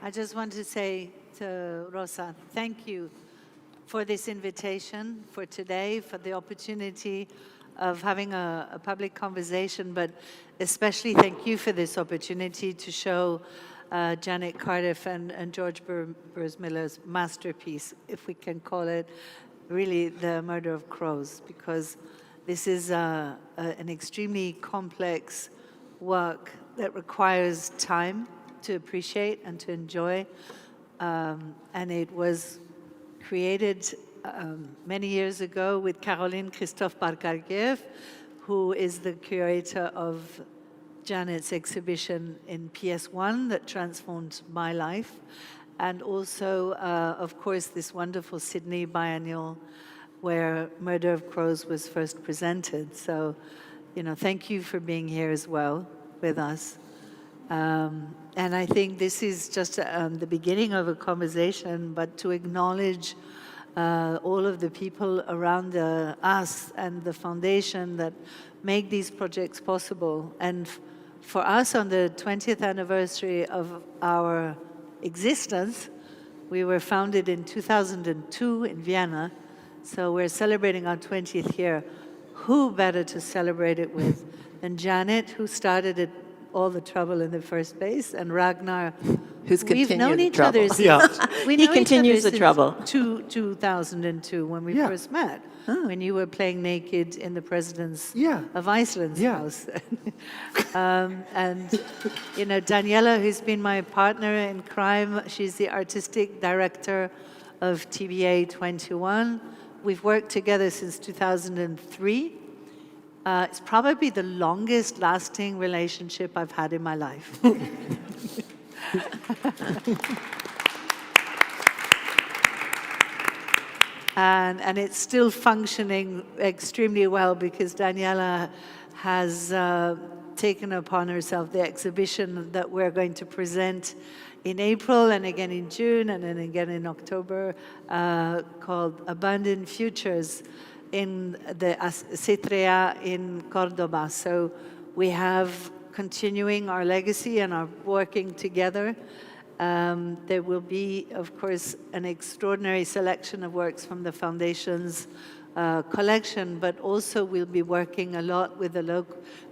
I just want to say to Rosa, thank you for this invitation for today, for the opportunity of having a public conversation, but especially thank you for this opportunity to show Janet Cardiff and George Bursmiller's masterpiece, if we can call it, really The Murder of Crows, because this is an extremely complex work that requires time to appreciate and to enjoy. And it was created many years ago with Caroline Christophe Bargarguiev, who is the curator of Janet's exhibition in PS1 that transformed my life. And also, of course, this wonderful Sydney biennial where Murder of Crows was first presented. So, thank you for being here as well with us. And I think this is just the beginning of a conversation, but to acknowledge all of the people around us and the foundation that make these projects possible. And for us, on the 20th anniversary of our existence, we were founded in 2002 in Vienna, so we're celebrating our 20th year. Who better to celebrate it with than Janet, who started it all the trouble in the first place, and Ragnar, who's we've known each other since, he continues the trouble. 2002 when we first met, when you were playing naked in the president's of Iceland's house. And Daniela, who's been my partner in crime, she's the artistic director of TBA21. We've worked together since 2003. It's probably the longest lasting relationship I've had in my life. And it's still functioning extremely well because Daniela has taken upon herself the exhibition that we're going to present in April and again in June and then again in October called Abandoned Futures in the Cetrea in Cordoba. So we have continuing our legacy and are working together. There will be, of course, an extraordinary selection of works from the Foundation's collection, but also we'll be working a lot with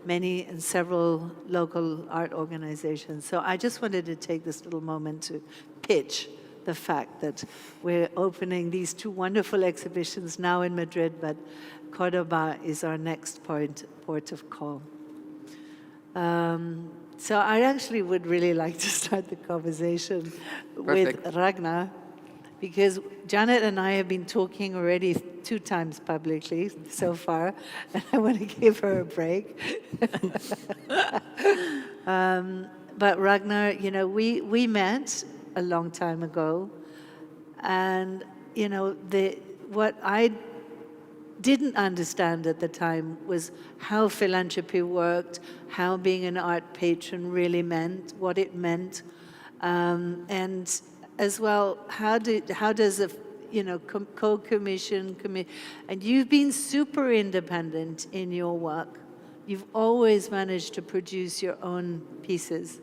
many and several local art organizations. So I just wanted to take this little moment to pitch the fact that we're opening these two wonderful exhibitions now in Madrid, but Cordoba is our next port of call. So I actually would really like to start the conversation with Ragnar, because Janet and I have been talking already 2 times publicly so far, and I want to give her a break. But Ragnar, we met a long time ago, and what I didn't understand at the time was how philanthropy worked, how being an art patron really meant, what it meant, and as well, how does a co-commission, and you've been super independent in your work. You've always managed to produce your own pieces.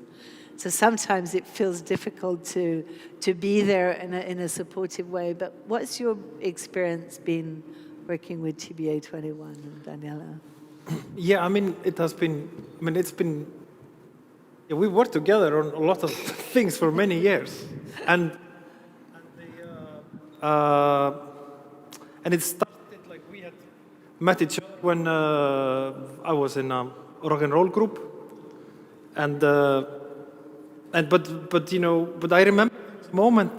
So sometimes it feels difficult to be there in a supportive way. But what's your experience been working with TBA21 and Daniela? Yeah, it's been, we worked together on a lot of things for many years. And it started like we had met each other when I was in a rock and roll group. But I remember the moment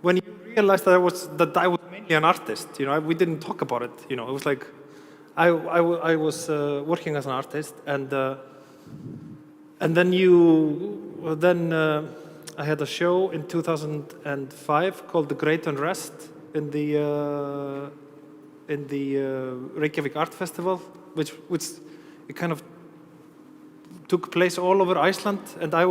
when you realized that I was mainly an artist. We didn't talk about it. It was like I was working as an artist, and then I had a show in 2005 called The Great Unrest in the Reykjavik Art Festival, which it kind of took place all over Iceland, and I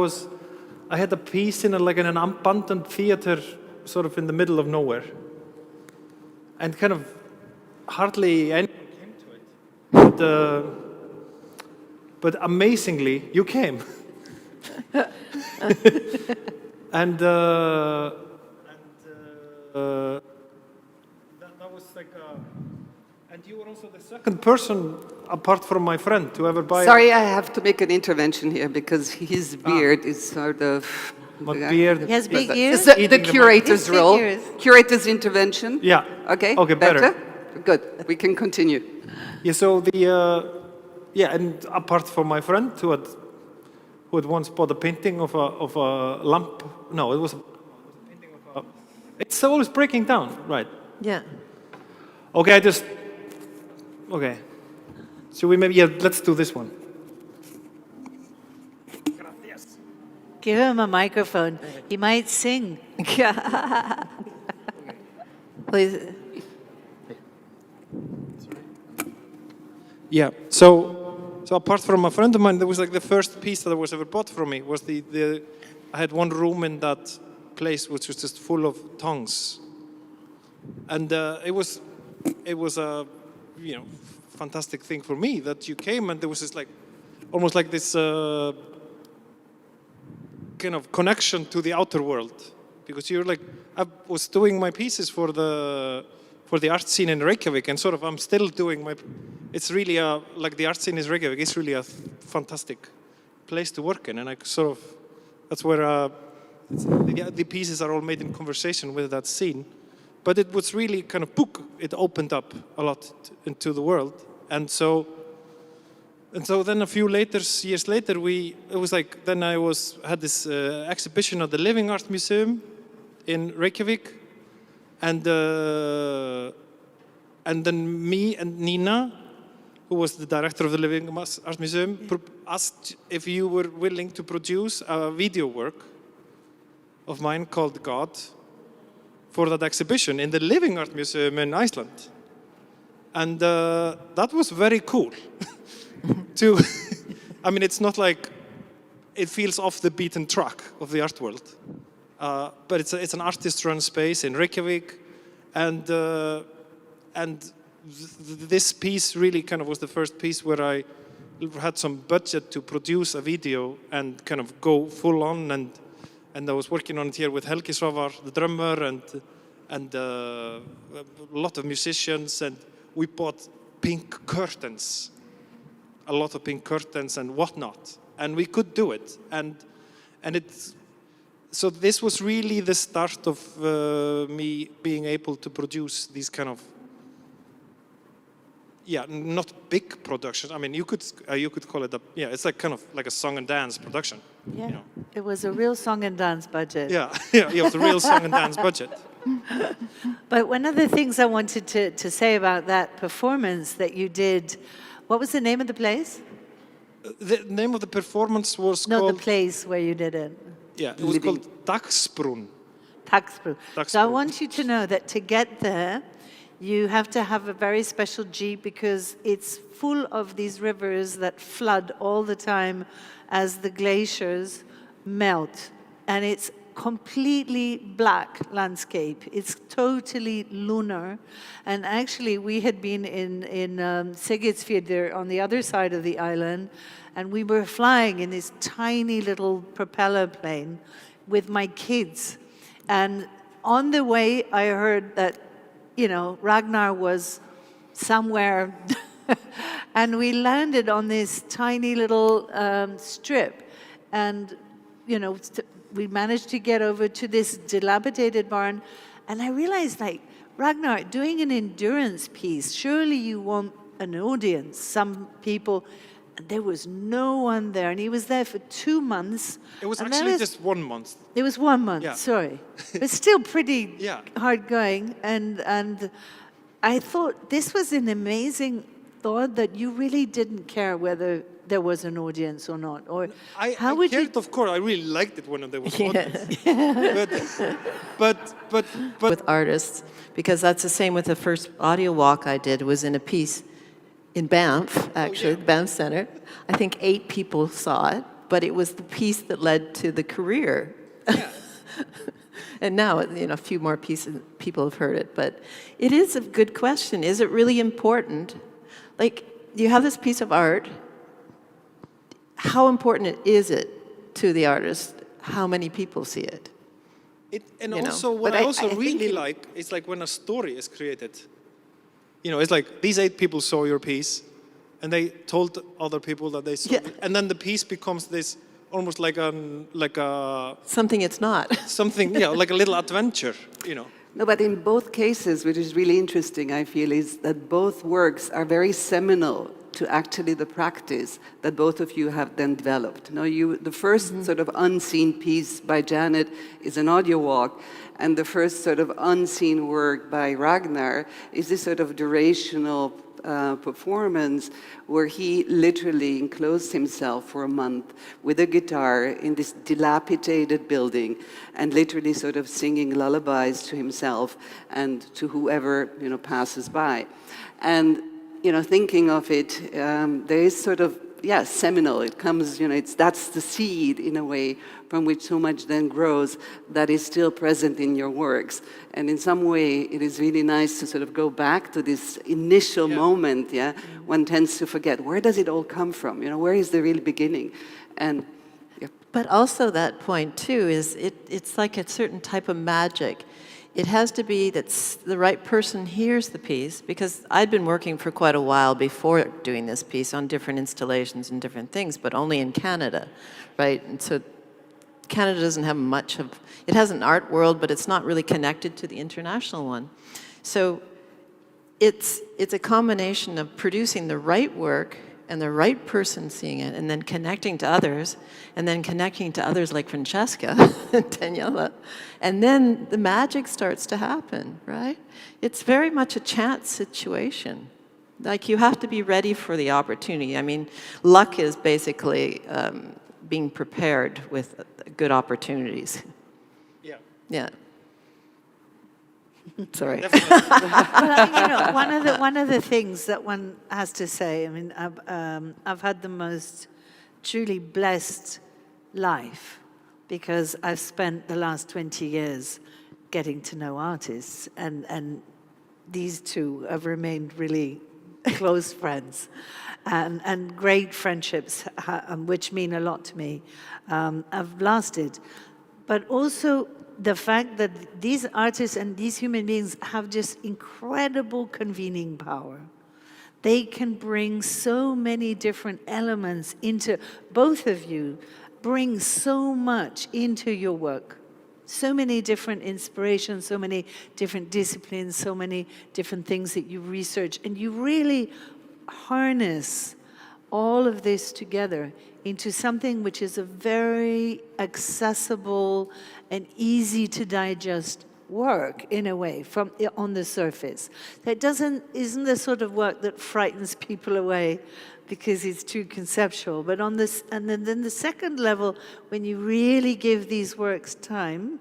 had a piece in an abandoned theater, sort of in the middle of nowhere, and kind of hardly anyone came to it. But amazingly, you came. And that was like, and you were also the second person, apart from my friend, to ever buy. Sorry, I have to make an intervention here because his beard is sort of. My beard. He has big Is ears? the Eating the curator's mic. role? Big ears. Curator's intervention? Yeah. Okay. Okay, better. Good. We can continue. Yeah. So and apart from my friend who had once bought a painting of a lamp. No, it was a painting of a. It's always breaking down, right? Yeah. Okay, okay. So we maybe, let's do this one. Give him a microphone. He might sing. Please. Yeah. So apart from a friend of mine, there was like the first piece that was ever bought from me was I had one room in that place which was just full of tongues, and it was a fantastic thing for me that you came and there was this like almost like this kind of connection to the outer world, because you're like, I was doing my pieces for the art scene in Reykjavik, and sort of I'm still doing it's really like the art scene in Reykjavik is really a fantastic place to work in, and I sort of, that's where the pieces are all made in conversation with that scene. But it was really kind of it opened up a lot into the world. And so then a few years later, it was like, then I had this exhibition at the Living Art Museum in Reykjavik. And then me and Nina, who was the director of the Living Art Museum, asked if you were willing to produce a video work of mine called God for that exhibition in the Living Art Museum in Iceland. And that was very cool. I mean, it's not like, it feels off the beaten track of the art world. But it's an artist-run space in Reykjavik. And this piece really kind of was the first piece where I had some budget to produce a video and kind of go full on, and I was working on it here with Helgi Svavar, the drummer, and a lot of musicians, and we bought pink curtains, a lot of pink curtains and whatnot, and we could do it, and so this was really the start of me being able to produce these kind of, not big productions. I mean, you could call it it's like kind of like a song and dance production. Yeah, you know. It was a real song and dance budget. It was a real song and dance budget. But one of the things I wanted to say about that performance that you did, what was the name of the place? The name of the performance was No, called... the place where you did it. Yeah, it was called Dagsbrún. Taxbro. So I Dagsbrún. want you to know that to get there, you have to have a very special jeep because it's full of these rivers that flood all the time as the glaciers melt. And it's completely black landscape. It's totally lunar. And actually, we had been in Sigurdsfjörður on the other side of the island, and we were flying in this tiny little propeller plane with my kids. And on the way, I heard that, Ragnar was somewhere, and we landed on this tiny little strip. And, we managed to get over to this dilapidated barn, and I realized, Ragnar, doing an endurance piece, surely you want an audience, some people, and there was no one there, and he was there for 2 months. It was and actually just 1 month. It was 1 month, Yeah. sorry. But still pretty Yeah. hard going, and I thought this was an amazing thought that you really didn't care whether there was an audience or not, or I would cared, you? of course. I really liked it when there was Yeah. audience. But With artists, because that's the same with the first audio walk I did, was in a piece in Banff, actually, the Banff Center. I think 8 people saw it, but it was the piece that led to the career. Yeah. And now, a few more people have heard it. But it is a good question. Is it really important? Like, you have this piece of art. How important is it to the artist how many people see it? And you know. also, what But I I also think really it- like is like when a story is created. You know, it's like these 8 people saw your piece, and they told other people that they saw Yeah. it, and then the piece becomes this almost like a Something it's not. something, yeah, like a little adventure. You know. No, but in both cases, which is really interesting, I feel, is that both works are very seminal to actually the practice that both of you have then developed. Now, the first sort of unseen piece by Janet is an audio walk, and the first sort of unseen work by Ragnar is this sort of durational performance where he literally enclosed himself for a month with a guitar in this dilapidated building and literally sort of singing lullabies to himself and to whoever, you know, passes by. And, you know, thinking of it, there is sort of, yeah, seminal. It comes, you know, that's the seed in a way from which so much then grows that is still present in your works. And in some way, it is really nice to sort of go back to this initial moment, yeah? One tends to forget, where does it all come from? You know, where is the real beginning? And, yeah. But also that point too is it's like a certain type of magic. It has to be that the right person hears the piece, because I'd been working for quite a while before doing this piece on different installations and different things, but only in Canada, right? And so Canada doesn't have much of, it has an art world, but it's not really connected to the international one. So it's a combination of producing the right work and the right person seeing it, and then connecting to others, and then connecting to others like Francesca and Daniela, and then the magic starts to happen, right? It's very much a chance situation. Like, you have to be ready for the opportunity. I mean, luck is basically being prepared with good opportunities. Yeah. Yeah. Sorry. Well, you know, one of the things that one has to say, I mean, I've had the most truly blessed life because I've spent the last 20 years getting to know artists, and these two have remained really close friends and great friendships, which mean a lot to me, have lasted. But also, the fact that these artists and these human beings have just incredible convening power. They can bring so many different elements into, both of you bring so much into your work. So many different inspirations, so many different disciplines, so many different things that you research, and you really harness all of this together into something which is a very accessible and easy to digest work in a way from on the surface. That isn't the sort of work that frightens people away because it's too conceptual. But on this, and then the second level, when you really give these works time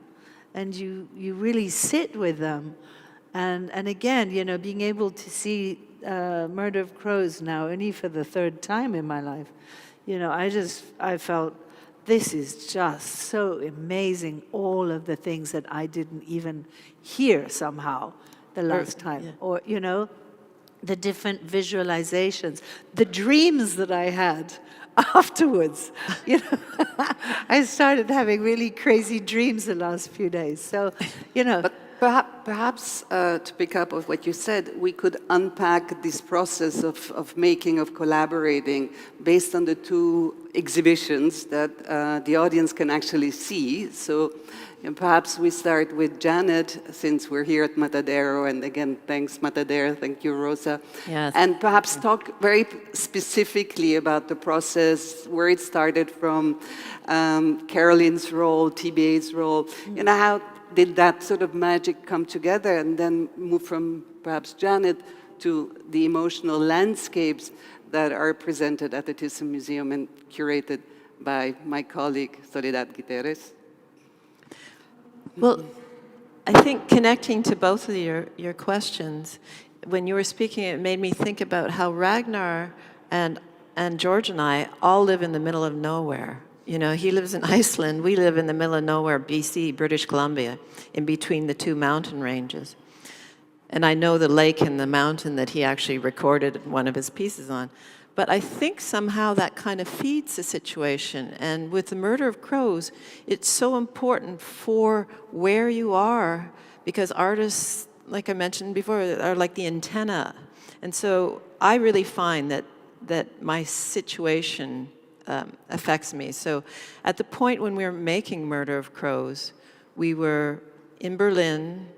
and you really sit with them, and again, you know, being able to see Murder of Crows now only for the 3rd time in my life, you know, I felt this is just so amazing, all of the things that I didn't even hear somehow the last time. Yeah. Or, you know, the different visualizations, the dreams that I had afterwards. You know, I started having really crazy dreams the last few days. So, you know. But perhaps to pick up of what you said, we could unpack this process of making, of collaborating, based on the 2 exhibitions that the audience can actually see. So, you know, perhaps we start with Janet, since we're here at Matadero, and again, thanks Matadero, thank you Rosa. Yes. And perhaps talk very specifically about the process, where it started from, Caroline's role, TBA's role, you know, how did that sort of magic come together, and then move from perhaps Janet to the emotional landscapes that are presented at the Thyssen Museum and curated by my colleague Soledad Guiterres? Well, I think connecting to both of your questions, when you were speaking, it made me think about how Ragnar and George and I all live in the middle of nowhere. You know, he lives in Iceland, we live in the middle of nowhere, BC, British Columbia, in between the 2 mountain ranges. And I know the lake and the mountain that he actually recorded one of his pieces on. But I think somehow that kind of feeds the situation. And with the murder of crows, it's so important for where you are, because artists, like I mentioned before, are like the antenna. And so I really find that my situation affects me. So at the point when we were making Murder of Crows, we were in Berlin,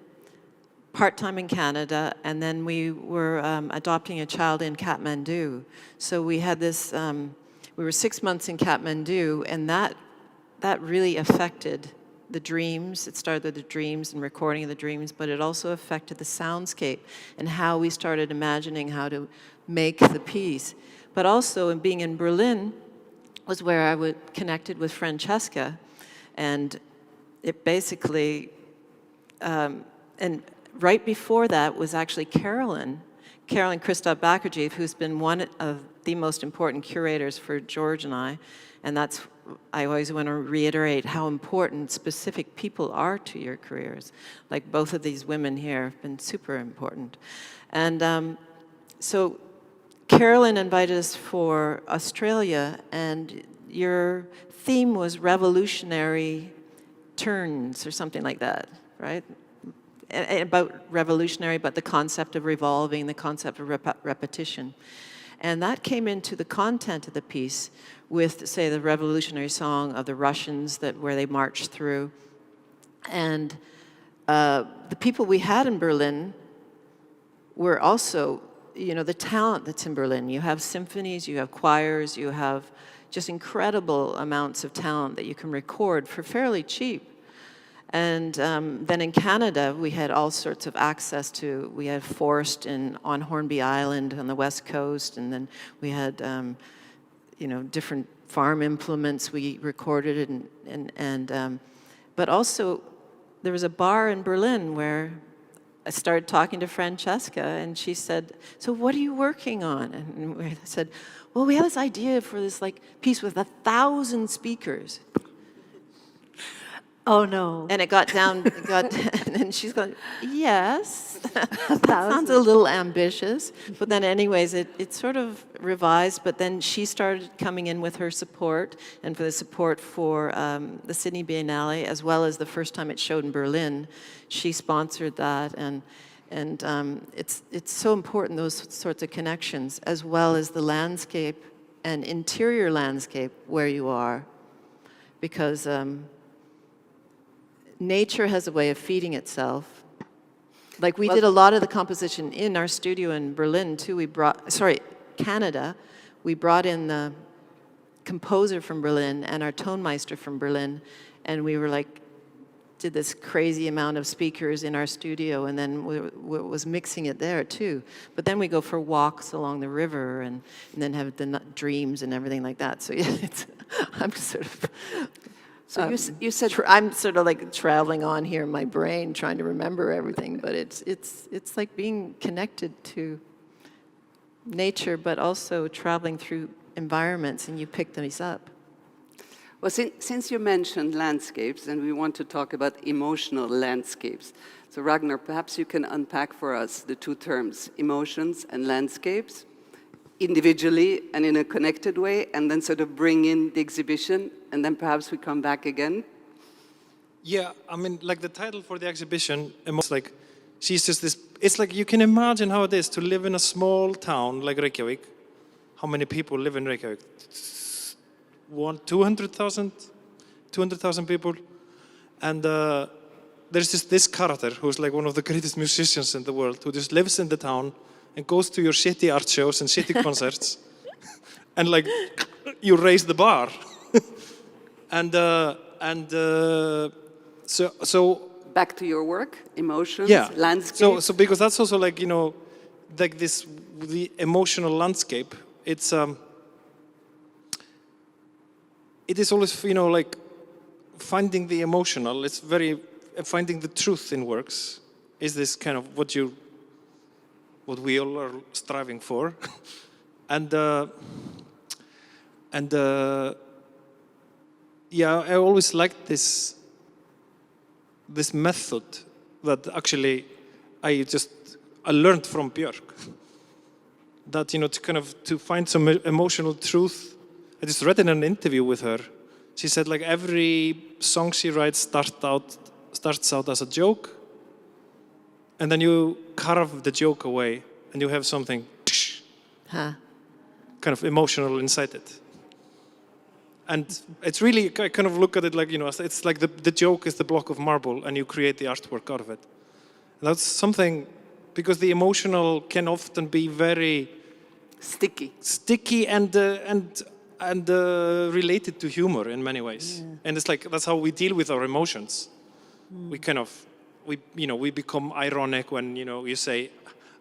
part-time in Canada, and then we were adopting a child in Kathmandu. So we had this, we were 6 months in Kathmandu, and that really affected the dreams. It started with the dreams and recording of the dreams, but it also affected the soundscape and how we started imagining how to make the piece. But also, in being in Berlin was where I connected with Francesca, and it basically, and right before that was actually Carolyn Christoph Bakerjeev, who's been one of the most important curators for George and I I always want to reiterate how important specific people are to your careers. Like both of these women here have been super important. And so Carolyn invited us for Australia, and your theme was revolutionary turns or something like that, right? About revolutionary, but the concept of revolving, the concept of repetition. And that came into the content of the piece with, say, the revolutionary song of the Russians where they marched through. And the people we had in Berlin were also, the talent that's in Berlin. You have symphonies, you have choirs, you have just incredible amounts of talent that you can record for fairly cheap. And then in Canada, we had all sorts of access to, we had forest on Hornby Island on the west coast, and then we had, different farm implements we recorded, but also there was a bar in Berlin where I started talking to Francesca, and she said, "So what are you working on?" And I said, "Well, we have this idea for this piece with 1,000 speakers." Oh, no. And and she's going, "Yes, that sounds a little ambitious." But then anyways, it sort of revised, but then she started coming in with her support, and for the support for the Sydney Biennale, as well as the first time it showed in Berlin, she sponsored that. And it's so important, those sorts of connections, as well as the landscape and interior landscape where you are, because nature has a way of feeding itself. Like we did a lot of the composition in our studio in Berlin too. Canada. We brought in the composer from Berlin and our tonmeister from Berlin, and we were did this crazy amount of speakers in our studio, and then we was mixing it there too. But then we go for walks along the river, and then have the dreams and everything like that. So yeah, I'm sort of. So you said I'm sort of traveling on here in my brain, trying to remember everything. But it's like being connected to nature, but also traveling through environments, and you pick these up. Well, since you mentioned landscapes, and we want to talk about emotional landscapes, so Ragnar, perhaps you can unpack for us the two terms, emotions and landscapes, individually and in a connected way, and then sort of bring in the exhibition, and then perhaps we come back again. Yeah, I mean, the title for the exhibition, she's just this, it's you can imagine how it is to live in a small town like Reykjavik. How many people live in Reykjavik? 200,000 people. And there's just this character who's one of the greatest musicians in the world, who just lives in the town and goes to your shitty art shows and shitty concerts, and you raise the bar, so back to your work, emotions, yeah, landscape. So because that's also the emotional landscape. It is always finding the emotional. It's very finding the truth in works. Is this kind of what we all are striving for, yeah, I always liked this method that actually I learned from Björk, that, to find some emotional truth. I just read in an interview with her. She said, like, every song she writes starts out as a joke, and then you carve the joke away, and you have something kind of emotional inside it. And it's really, I kind of look at it like, it's like the joke is the block of marble, and you create the artwork out of it. And that's something, because the emotional can often be very sticky and related to humor in many ways. Yeah. And it's like, that's how we deal with our emotions. We kind of, we become ironic when, you say,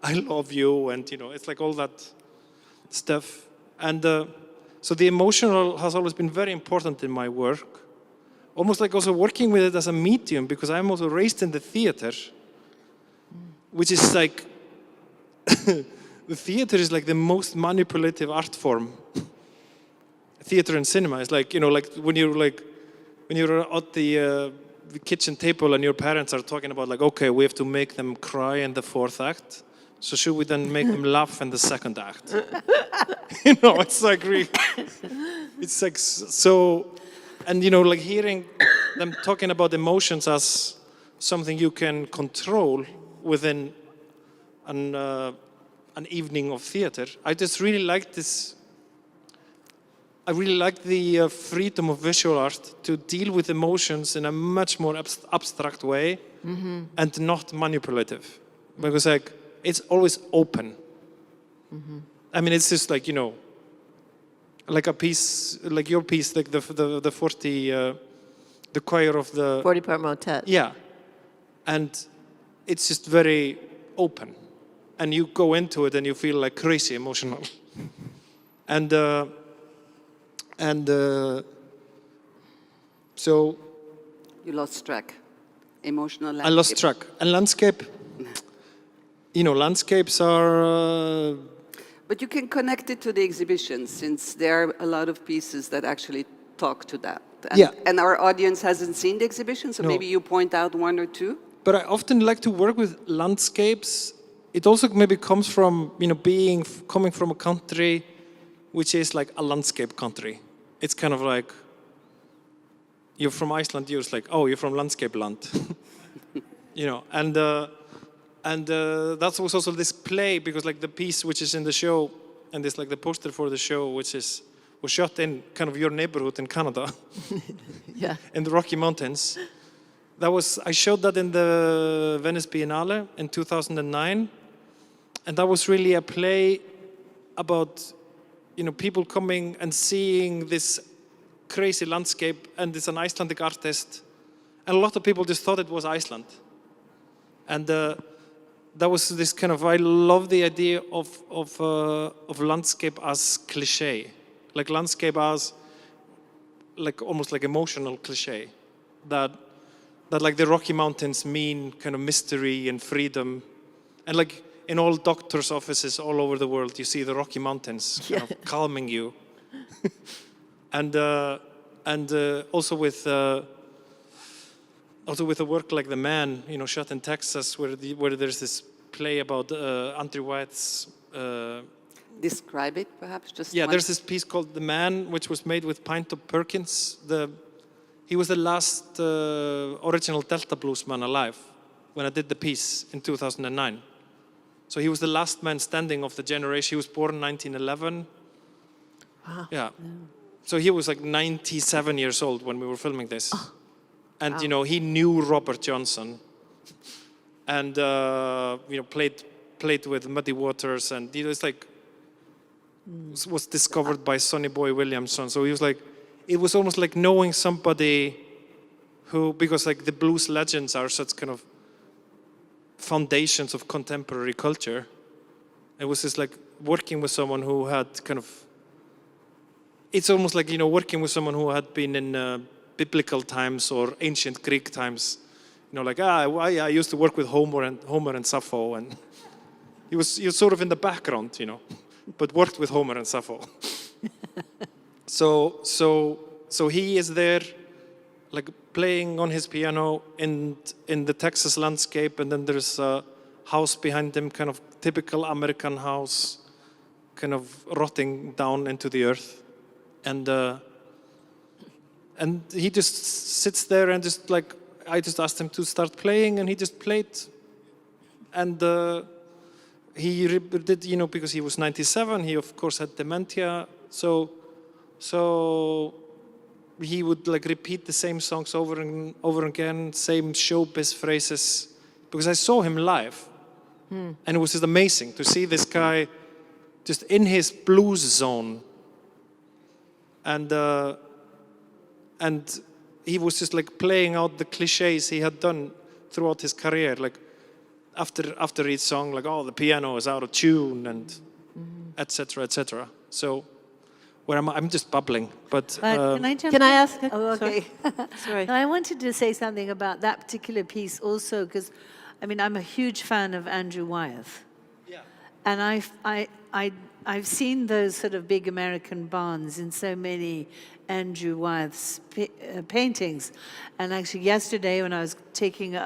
I love you, and, it's like all that stuff. And so the emotional has always been very important in my work. Almost like also working with it as a medium, because I'm also raised in the theater, which is like, the theater is like the most manipulative art form. Theater and cinema is like, like when you're at the kitchen table and your parents are talking about like, okay, we have to make them cry in the fourth act. So should we then make them laugh in the second act? It's like really, it's like so, and like hearing them talking about emotions as something you can control within an evening of theater. I just really like this. I really like the freedom of visual art to deal with emotions in a much more abstract way and not manipulative. Because like, it's always open. I mean, it's just like, like a piece, like your piece, like the 40, the choir of the 40-part motet. Yeah. And it's just very open. And you go into it and you feel like crazy emotional. And so... You lost track. Emotional landscape. I lost track. And landscape, landscapes are... But you can connect it to the exhibition, since there are a lot of pieces that actually talk to that. And, and our audience hasn't seen the exhibition, so maybe you point out one or two? But I often like to work with landscapes. It also maybe comes from, coming from a country which is like a landscape country. It's kind of like, you're from Iceland, you're just like, oh, you're from landscape land. And that was also this play, because like the piece which is in the show, and it's like the poster for the show, was shot in kind of your neighborhood in Canada. In the Rocky Mountains. I showed that in the Venice Biennale in 2009. And that was really a play about, people coming and seeing this crazy landscape, and it's an Icelandic artist. And a lot of people just thought it was Iceland. And that was this kind of, I love the idea of landscape as cliche. Like landscape as, like almost like emotional cliche. That like the Rocky Mountains mean kind of mystery and freedom. And like in all doctors' offices all over the world, you see the Rocky Mountains kind of calming you. And also with a work like The Man, shot in Texas, where there's this play about Andrew White's... Describe it, perhaps? There's this piece called The Man, which was made with Pinto Perkins. He was the last original Delta bluesman alive when I did the piece in 2009. So he was the last man standing of the generation. He was born in 1911. Wow. Yeah. So he was like 97 years old when we were filming this. Oh. And, he knew Robert Johnson. And, played with Muddy Waters. And, it's like, was discovered by Sonny Boy Williamson. So he was like, it was almost like knowing somebody who, because like the blues legends are such kind of foundations of contemporary culture. It was just like working with someone who had kind of, it's almost like, working with someone who had been in biblical times or ancient Greek times. Like, I used to work with Homer and Sappho, and he was sort of in the background, but worked with Homer and Sappho. So he is there, like playing on his piano in the Texas landscape, and then there's a house behind him, kind of typical American house, kind of rotting down into the earth, and he just sits there and just like, I just asked him to start playing, and he just played, and he did, you know, because he was 97, he of course had dementia, so he would like repeat the same songs over and over again, same showbiz phrases, because I saw him live, and it was just amazing to see this guy just in his blues zone, and he was just like playing out the cliches he had done throughout his career, like after each song, like, oh, the piano is out of tune, and etc., etc. So, where I'm just babbling, but Can I jump Can I in? ask? Oh, okay. Sorry. I wanted to say something about that particular piece also, because, I mean, I'm a huge fan of Andrew Wyeth. yeah. And I've seen those sort of big American barns in so many Andrew Wyeth's paintings. And actually yesterday when I was taking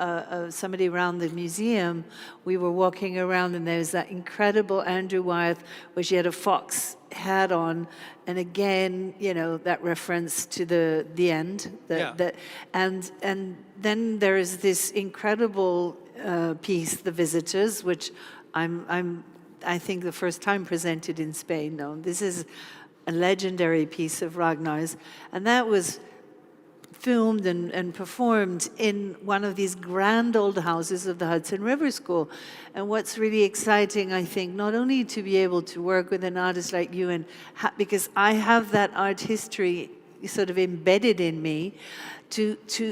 somebody around the museum, we were walking around and there was that incredible Andrew Wyeth where she had a fox hat on. And again, you know, that reference to the end. And then there is this incredible piece, The Visitors, which I think the first time presented in Spain. No, this is a legendary piece of Ragnar's, and that was filmed and performed in one of these grand old houses of the Hudson River School. And what's really exciting, I think, not only to be able to work with an artist like you, and because I have that art history sort of embedded in me,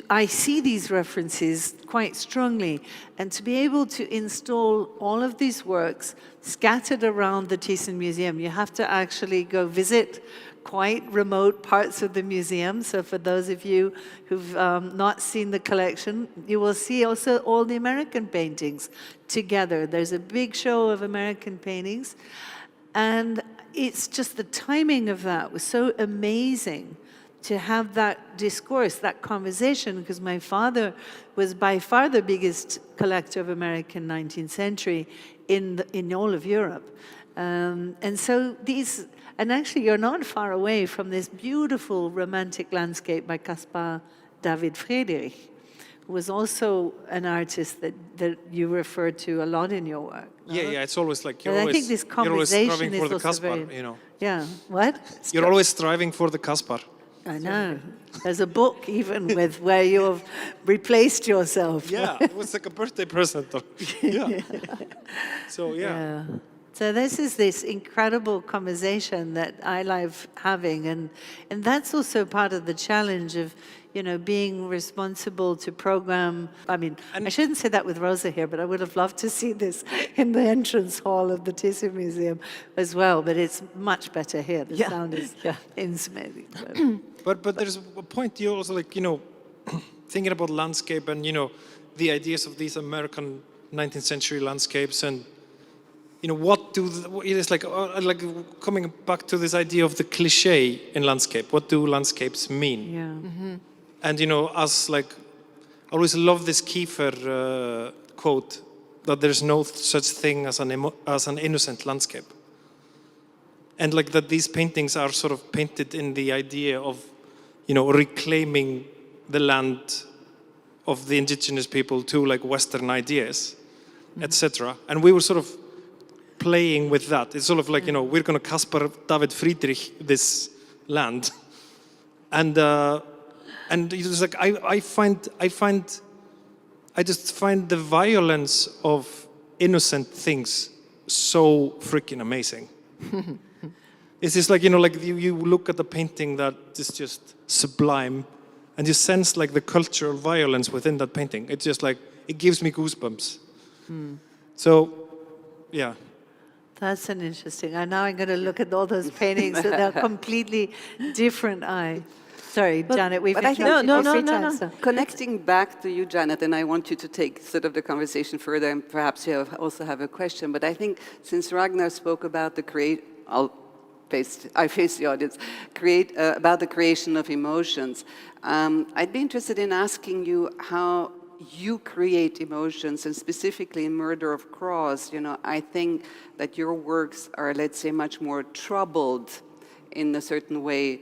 I see these references quite strongly, and to be able to install all of these works scattered around the Thyssen Museum, you have to actually go visit quite remote parts of the museum. So for those of you who've not seen the collection, you will see also all the American paintings together. There's a big show of American paintings, and it's just the timing of that was so amazing, to have that discourse, that conversation, because my father was by far the biggest collector of American 19th century in all of Europe. And so and actually you're not far away from this beautiful romantic landscape by Caspar David Friedrich, who was also an artist that you refer to a lot in your work. No? Yeah, it's always like I think this conversation you're always striving for is the also Caspar, very, you know. Yeah, what? You're always striving for the Caspar. I know. There's a book even with where you've replaced yourself. Yeah, it was like a birthday present. Yeah. So, yeah. So this is this incredible conversation that I love having, and that's also part of the challenge of, you know, being responsible to program. I mean, I shouldn't say that with Rosa here, but I would have loved to see this in the entrance hall of the Thyssen Museum as well, but it's much better here. The sound is insane. But there's a point you also, like, you know, thinking about landscape and, you know, the ideas of these American 19th century landscapes, and, you know, it is like coming back to this idea of the cliche in landscape. What do landscapes mean? Yeah. Mm-hmm. And, you know, I always love this Kiefer quote, that there's no such thing as an innocent landscape. And like that these paintings are sort of painted in the idea of, you know, reclaiming the land of the indigenous people to like Western ideas, etc. And we were sort of playing with that. It's sort of like, you know, we're going to Caspar David Friedrich this land. And it was like, I just find the violence of innocent things so freaking amazing. It's just like, you know, like you look at the painting that is just sublime, and you sense like the cultural violence within that painting. It's just like, it gives me goosebumps. So, yeah. That's an interesting. And now I'm going to look at all those paintings that are completely different. Sorry, Janet, we've but I think interrupted you no. 3 times, so. Connecting back to you, Janet, and I want you to take sort of the conversation further, and perhaps you also have a question. But I think since Ragnar spoke about I face the audience, about the creation of emotions, I'd be interested in asking you how you create emotions, and specifically in Murder of Cross, I think that your works are, let's say, much more troubled in a certain way,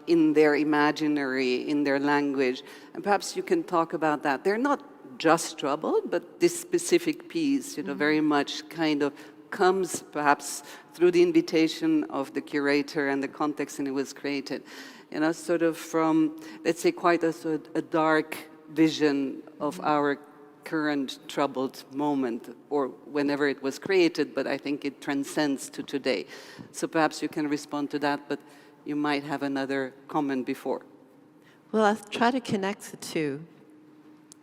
in their imaginary, in their language. And perhaps you can talk about that. They're not just troubled, but this specific piece, very much kind of comes perhaps through the invitation of the curator and the context in it was created. Sort of from, let's say, quite a dark vision of our current troubled moment, or whenever it was created, but I think it transcends to today. So perhaps you can respond to that, but you might have another comment before. Well, I'll try to connect the two,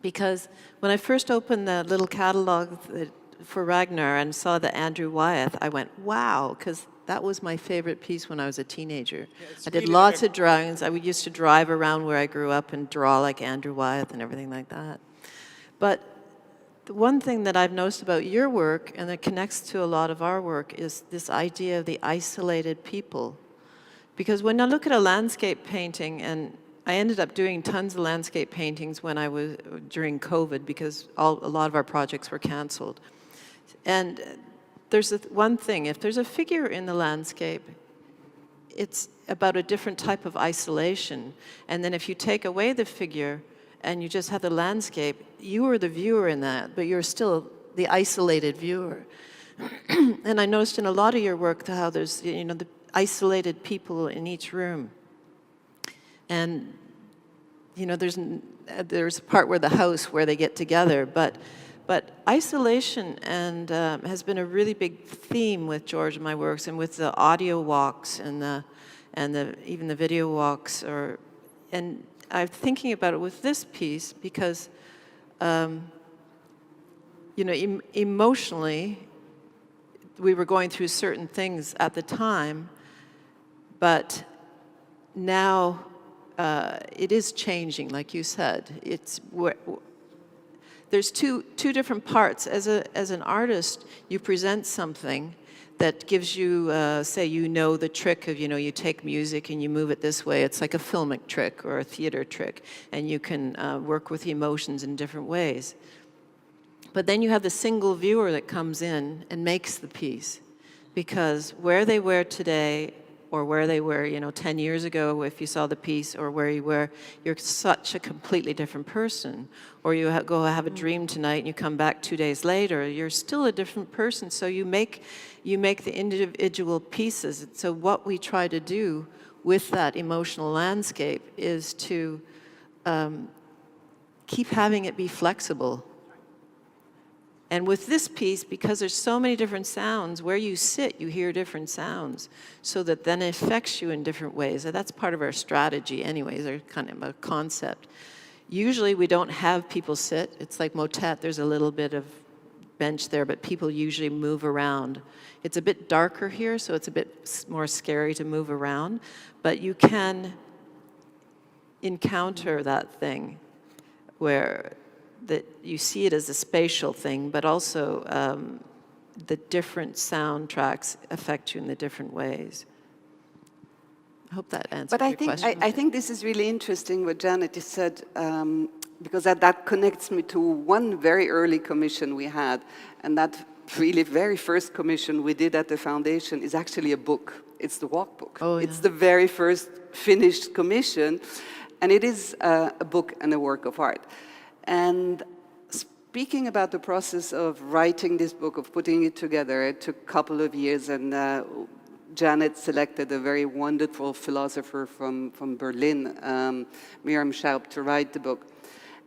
because when I first opened the little catalog for Ragnar and saw the Andrew Wyeth, I went, wow, because that was my favorite piece when I was a teenager. I did really lots of drawings. I used to drive around where I grew up and draw like Andrew Wyeth and everything like that. But the one thing that I've noticed about your work, and that connects to a lot of our work, is this idea of the isolated people. Because when I look at a landscape painting, and I ended up doing tons of landscape paintings when I was during COVID, because a lot of our projects were canceled. And there's one thing, if there's a figure in the landscape, it's about a different type of isolation. And then if you take away the figure and you just have the landscape, you are the viewer in that, but you're still the isolated viewer. And I noticed in a lot of your work how there's, the isolated people in each room. And, there's a part where the house where they get together, but isolation has been a really big theme with George and my works, and with the audio walks and even the video walks. And I'm thinking about it with this piece because, emotionally, we were going through certain things at the time, but now it is changing, like you said. There's two different parts. As an artist, you present something that gives you, say, the trick of, you take music and you move it this way. It's like a filmic trick or a theater trick, and you can work with emotions in different ways. But then you have the single viewer that comes in and makes the piece, because where they were today, or where they were, 10 years ago, if you saw the piece, or where you were, you're such a completely different person. Or you go have a dream tonight and you come back 2 days later, you're still a different person. So you make the individual pieces. So what we try to do with that emotional landscape is to keep having it be flexible. And with this piece, because there's so many different sounds, where you sit, you hear different sounds, so that then it affects you in different ways. And that's part of our strategy anyways, or kind of a concept. Usually we don't have people sit. It's like motet, there's a little bit of bench there, but people usually move around. It's a bit darker here, so it's a bit more scary to move around, but you can encounter that thing where that you see it as a spatial thing, but also the different soundtracks affect you in the different ways. I hope that answers your question. I think this is really interesting what Janet just said, because that connects me to one very early commission we had, and that really very first commission we did at the foundation is actually a book. It's the walk book. Oh, yeah. It's the very first finished commission, and it is a book and a work of art. And speaking about the process of writing this book, of putting it together, it took a couple of years, and Janet selected a very wonderful philosopher from Berlin, Miriam Schaub, to write the book.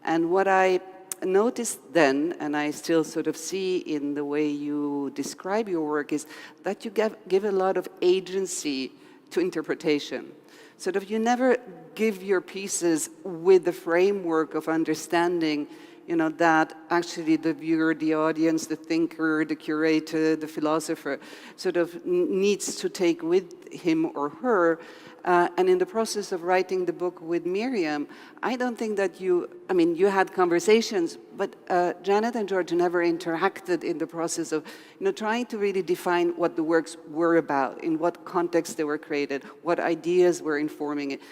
And what I noticed then, and I still sort of see in the way you describe your work, is that you give a lot of agency to interpretation. Sort of, you never give your pieces with the framework of understanding, that actually the viewer, the audience, the thinker, the curator, the philosopher sort of needs to take with him or her. And in the process of writing the book with Miriam, I don't think that you had conversations, but Janet and George never interacted in the process of, trying to really define what the works were about, in what context they were created, what ideas were informing it.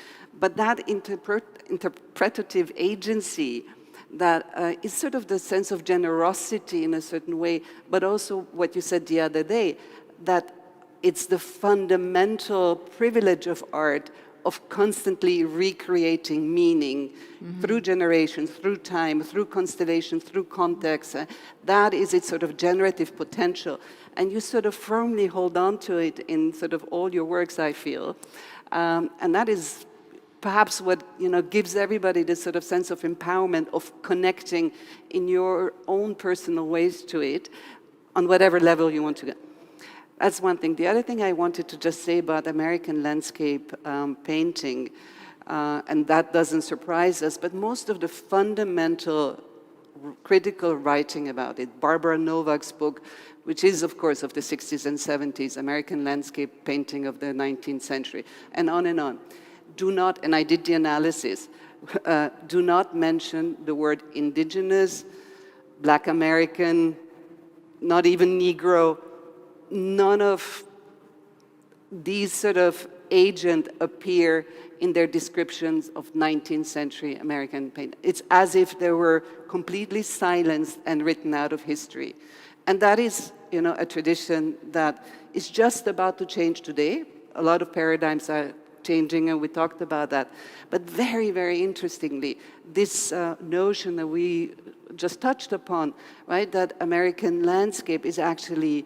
But that interpretative agency that is sort of the sense of generosity in a certain way, but also what you said the other day, that it's the fundamental privilege of art of constantly recreating meaning through generations, through time, through constellations, through context. That is its sort of generative potential. And you sort of firmly hold on to it in sort of all your works, I feel. And that is perhaps what gives everybody this sort of sense of empowerment, of connecting in your own personal ways to it, on whatever level you want to get. That's one thing. The other thing I wanted to just say about American landscape painting, and that doesn't surprise us, but most of the fundamental critical writing about it, Barbara Novak's book, which is, of course, of the 60s and 70s, American landscape painting of the 19th century, and on, do not, and I did the analysis, do not mention the word indigenous, Black American, not even Negro. None of these sort of agents appear in their descriptions of 19th century American paint. It's as if they were completely silenced and written out of history. And that is, a tradition that is just about to change today. A lot of paradigms are changing, and we talked about that. But very, very interestingly, this notion that we just touched upon, right, that American landscape is actually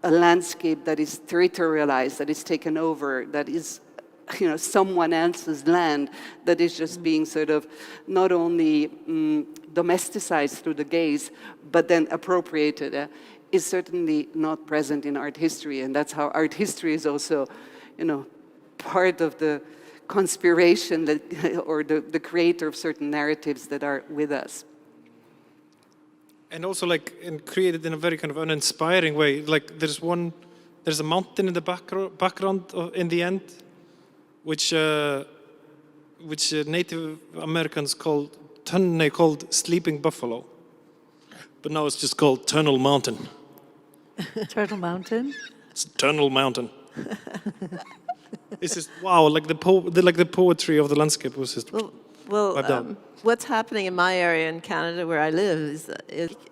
a landscape that is territorialized, that is taken over, that is, someone else's land, that is just being sort of not only domesticized through the gaze, but then appropriated, is certainly not present in art history. And that's how art history is also, part of the conspiration that, or the creator of certain narratives that are with us. And also, created in a very kind of uninspiring way. Like, there's a mountain in the background in the end, which Native Americans called Sleeping Buffalo, but now it's just called Tunnel Mountain. Turtle Mountain? It's Tunnel Mountain. It's just wow, like the poetry of the landscape was just. Well, what's happening in my area in Canada where I live is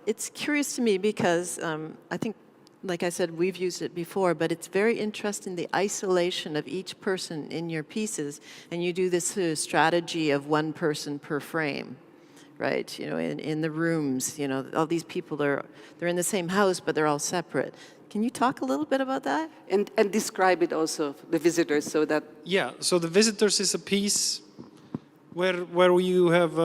it's curious to me because I think, like I said, we've used it before, but it's very interesting, the isolation of each person in your pieces, and you do this strategy of one person per frame, right? In the rooms, all these people, they're in the same house, but they're all separate. Can you talk a little bit about that? And describe it also, the visitors, so that... Yeah, so the visitors is a piece where you have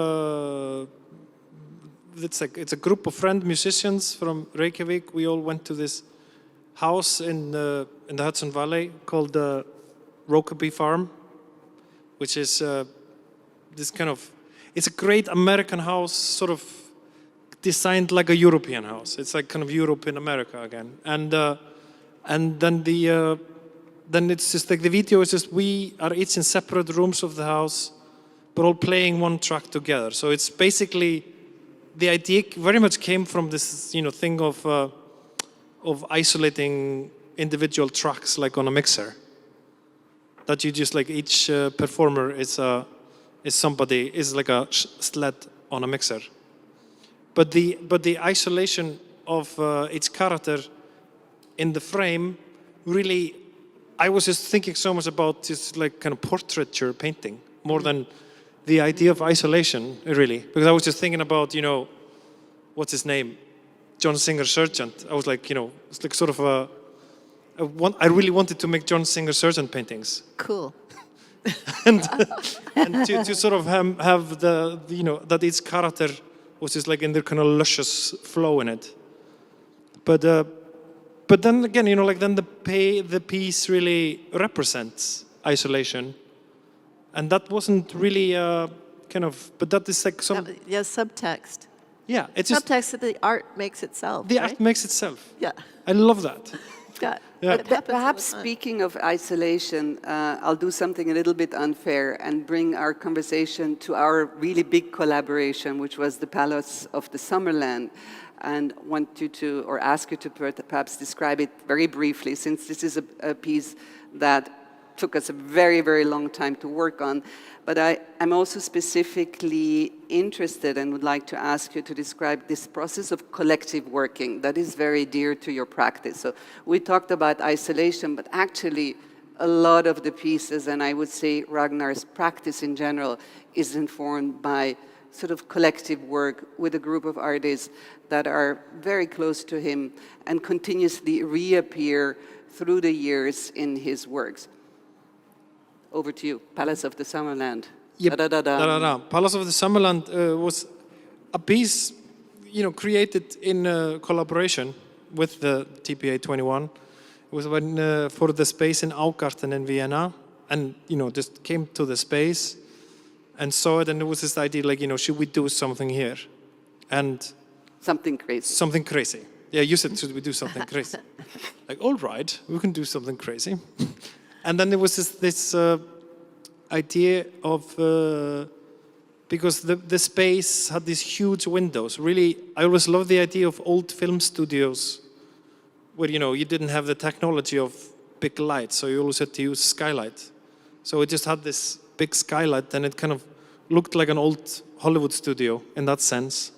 it's a group of friend musicians from Reykjavik. We all went to this house in the Hudson Valley called the Rokeby Farm, which is this kind of, it's a great American house, sort of designed like a European house. It's like kind of Europe in America again. And then it's just like the video is just we are each in separate rooms of the house, but all playing one track together. So it's basically, the idea very much came from this, thing of isolating individual tracks like on a mixer. That you just like each performer is like a sled on a mixer. But the isolation of each character in the frame really, I was just thinking so much about just like kind of portraiture painting more than the idea of isolation, really. Because I was just thinking about, what's his name? John Singer Sargent. I was like, it's like sort of I really wanted to make John Singer Sargent paintings. Cool. and to sort of have the that each character was just like in their kind of luscious flow in it. But then again, then the piece really represents isolation. And that wasn't really but that is like some... subtext. Yeah, it's subtext that the art makes itself. The art makes itself. Yeah. I love that. Yeah. But perhaps speaking of isolation, I'll do something a little bit unfair and bring our conversation to our really big collaboration, which was the Palace of the Summerland, and want you to, or ask you to perhaps describe it very briefly, since this is a piece that took us a very, very long time to work on. But I'm also specifically interested and would like to ask you to describe this process of collective working that is very dear to your practice. So we talked about isolation, but actually a lot of the pieces, and I would say Ragnar's practice in general, is informed by sort of collective work with a group of artists that are very close to him and continuously reappear through the years in his works. Over to you, Palace of the Summerland. Yep. Da-da-da-da. Palace of the Summerland was a piece, created in collaboration with the TBA21. It was when for the space in Augarten in Vienna, and just came to the space and saw it, and there was this idea like, should we do something here? And something crazy. Something crazy. Yeah, you said, should we do something crazy? Like, all right, we can do something crazy. And then there was this idea of, because the space had these huge windows. Really, I always loved the idea of old film studios where, you didn't have the technology of big lights, so you always had to use skylight. So it just had this big skylight, and it kind of looked like an old Hollywood studio in that sense.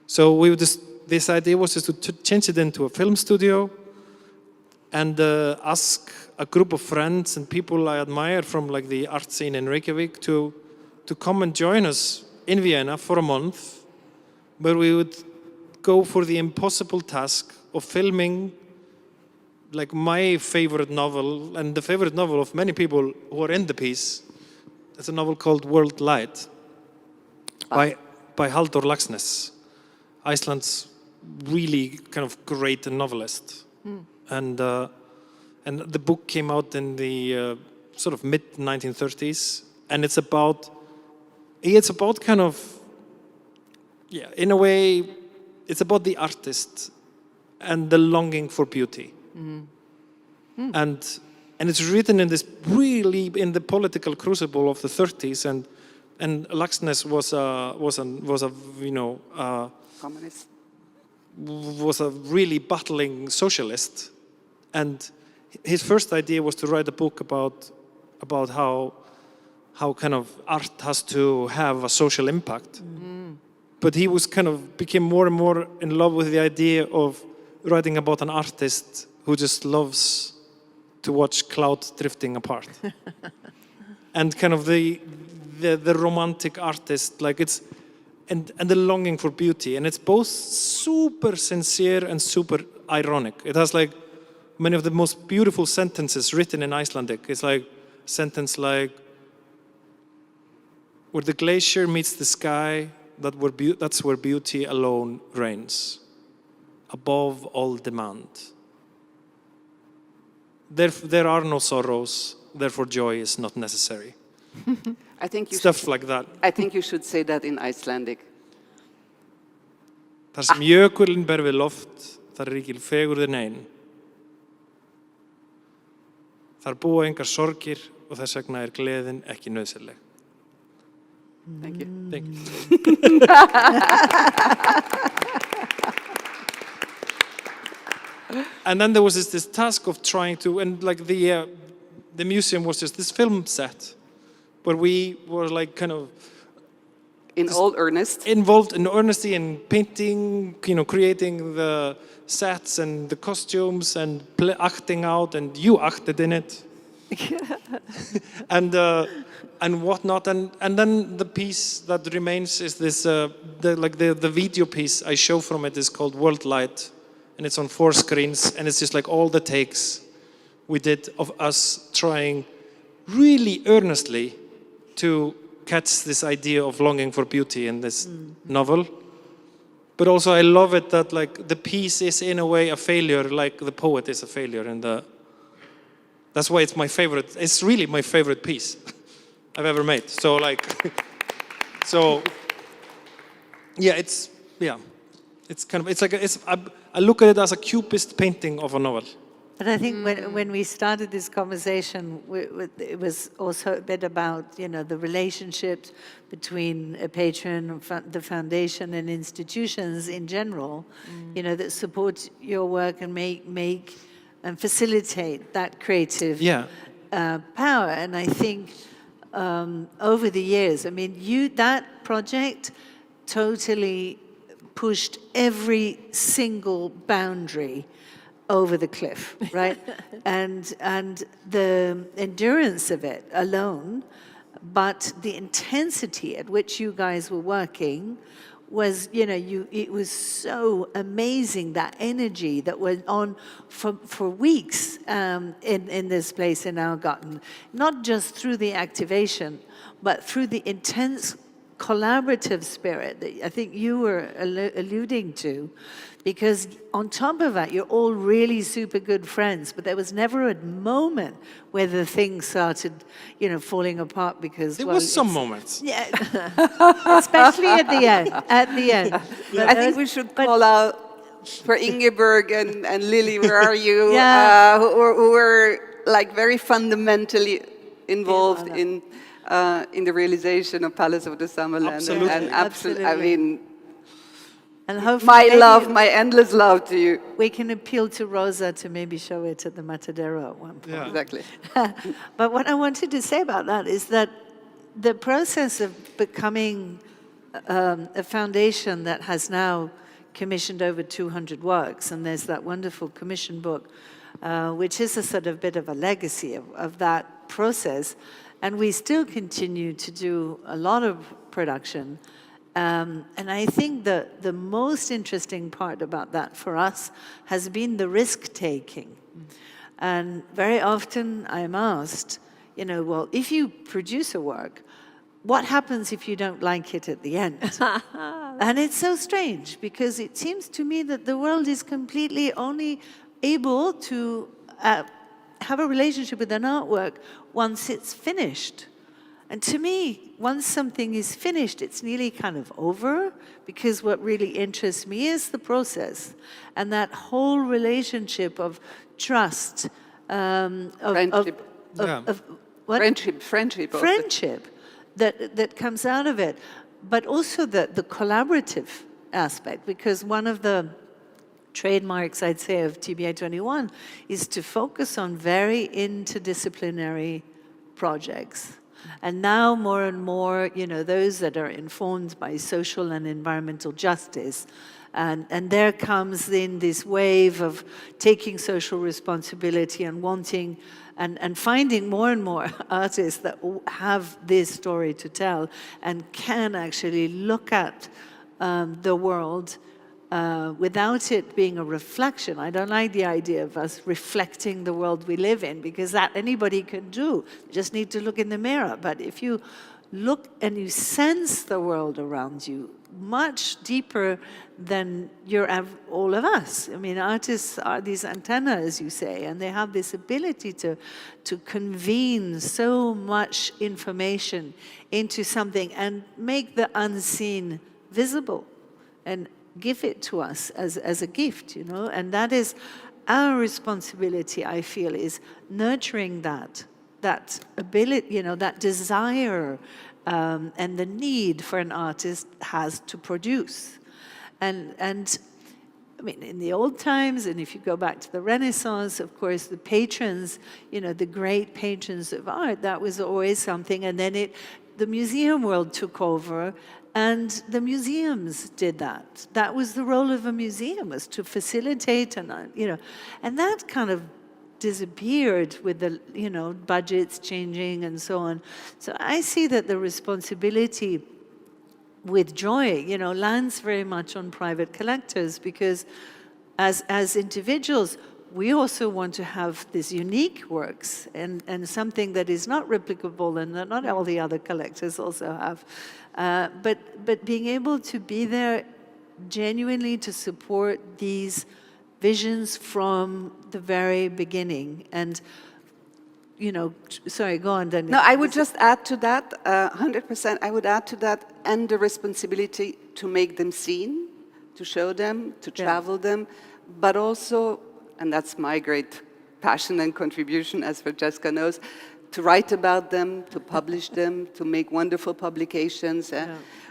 So this idea was just to change it into a film studio and ask a group of friends and people I admire from like the art scene in Reykjavik to come and join us in Vienna for a month, where we would go for the impossible task of filming like my favorite novel and the favorite novel of many people who are in the piece. It's a novel called World Light by Halldór Laxness, Iceland's really kind of great novelist. And the book came out in the sort of mid-1930s, and it's about kind of, in a way, it's about the artist and the longing for beauty. And it's written in this really, in the political crucible of the 30s, and Laxness was Communist. Was a really battling socialist, and his first idea was to write a book about how kind of art has to have a social impact. But he was became more and more in love with the idea of writing about an artist who just loves to watch clouds drifting apart. And kind of the romantic artist, like it's and the longing for beauty, and it's both super sincere and super ironic. It has like many of the most beautiful sentences written in Icelandic. It's like a sentence like, where the glacier meets the sky, that's where beauty alone reigns, above all demand. There are no sorrows, therefore joy is not necessary. I think you Stuff like that. I think you should say that in Icelandic. Þar sem jökullinn ber við loft, þar ríkir fegurðin ein. Þar búa engar sorgir og þess vegna gleðin ekki nauðsynleg. Thank you. Thank you. And then there was this task of trying to, and like the museum was just this film set, where we were like kind of in all earnest, involved in earnesty in painting, creating the sets and the costumes and acting out, and you acted in it, and whatnot, and then the piece that remains is this the video piece I show from it is called World Light, and it's on 4 screens, and it's just like all the takes we did of us trying really earnestly to catch this idea of longing for beauty in this novel. But also I love it that like the piece is in a way a failure, like the poet is a failure, and that's why it's my favorite. It's really my favorite piece I've ever made. So like, it's kind of, it's like I look at it as a cubist painting of a novel. But I think when we started this conversation, it was also a bit about, the relationships between a patron, the foundation, and institutions in general, that support your work and make and facilitate that creative power. And I think over the years, I mean, that project totally pushed every single boundary over the cliff, right? and the endurance of it alone, but the intensity at which you guys were working was, it was so amazing, that energy that went on for weeks in this place in Algarten, not just through the activation, but through the intense collaborative spirit that I think you were alluding to, because on top of that, you're all really super good friends, but there was never a moment where the thing started, falling apart because, There was some moments. Yeah, especially at the end. I think we should call out for Ingeborg and Lily, where are you? Yeah. Who were like very fundamentally involved in the realization of Palace of the Summerland. Absolutely. And I mean, and hopefully my endless love to you. we can appeal to Rosa to maybe show it at the Matadero at one point. Yeah. Exactly. But what I wanted to say about that is that the process of becoming a foundation that has now commissioned over 200 works, and there's that wonderful commission book, which is a sort of bit of a legacy of that process, and we still continue to do a lot of production. And I think the most interesting part about that for us has been the risk-taking. And very often I'm asked, well, if you produce a work, what happens if you don't like it at the end? And it's so strange, because it seems to me that the world is completely only able to have a relationship with an artwork once it's finished. And to me, once something is finished, it's nearly kind of over, because what really interests me is the process and that whole relationship of trust, Friendship. Friendship that comes out of it, but also the collaborative aspect, because one of the trademarks, I'd say, of TBA21 is to focus on very interdisciplinary projects. And now more and more, those that are informed by social and environmental justice. And there comes in this wave of taking social responsibility and wanting and finding more and more artists that have this story to tell and can actually look at the world without it being a reflection. I don't like the idea of us reflecting the world we live in, because that anybody can do. You just need to look in the mirror. But if you look and you sense the world around you much deeper than all of us. I mean, artists are these antennas, as you say, and they have this ability to convene so much information into something and make the unseen visible and give it to us as a gift, and that is our responsibility, I feel, is nurturing that ability, that desire and the need for an artist has to produce. And I mean, in the old times, and if you go back to the Renaissance, of course, the patrons, the great patrons of art, that was always something, and then the museum world took over. And the museums did that. That was the role of a museum, was to facilitate, and and that kind of disappeared with the budgets changing and so on. So I see that the responsibility with joy, lands very much on private collectors, because as individuals, we also want to have these unique works and something that is not replicable and that not all the other collectors also have. But being able to be there genuinely to support these visions from the very beginning. And, sorry, go on, Daniel. No, I would just add to that, 100%, I would add to that, and the responsibility to make them seen, to show them, to travel them, but also, and that's my great passion and contribution, as Francesca knows, to write about them, to publish them, to make wonderful publications.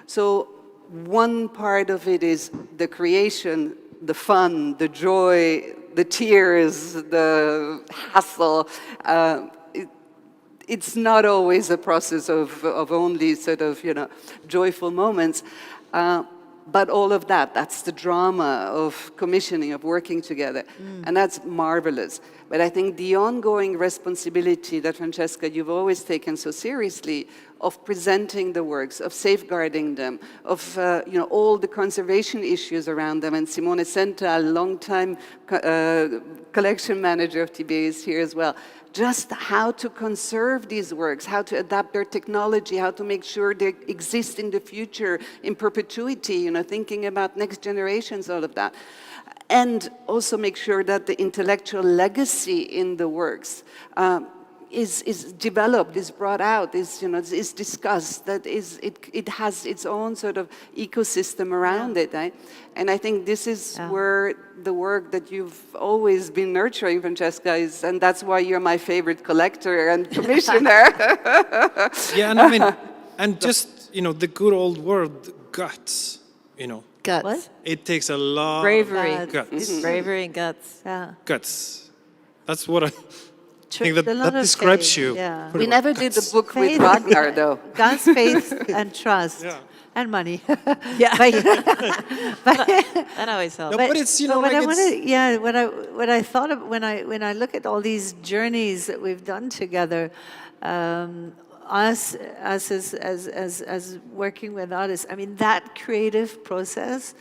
So one part of it is the creation, the fun, the joy, the tears, the hassle. it's not always a process of only sort of, joyful moments. But all of that's the drama of commissioning, of working together. And that's marvelous. But I think the ongoing responsibility that, Francesca, you've always taken so seriously of presenting the works, of safeguarding them, of all the conservation issues around them. And Simone Senta, a long-time collection manager of TBA, is here as well. Just how to conserve these works, how to adapt their technology, how to make sure they exist in the future in perpetuity, thinking about next generations, all of that. And also make sure that the intellectual legacy in the works is developed, is brought out, is discussed, that it has its own sort of ecosystem around it. Right? And I think this is where the work that you've always been nurturing, Francesca, is, and that's why you're my favorite collector and commissioner. Yeah, and I mean, and just, the good old word, guts, Guts. What? It takes a lot Bravery. of guts. It's bravery and guts. Yeah. Guts. That's what I think A that lot of describes faith, you. yeah. pretty We well. never did the Guts. book with Faith. Ragnar, though. God's faith and trust. Yeah. And money. Yeah. but, That always helps. No, but it's, but like what it's... what I thought of when I look at all these journeys that we've done together, us as working with artists, I mean, that creative process,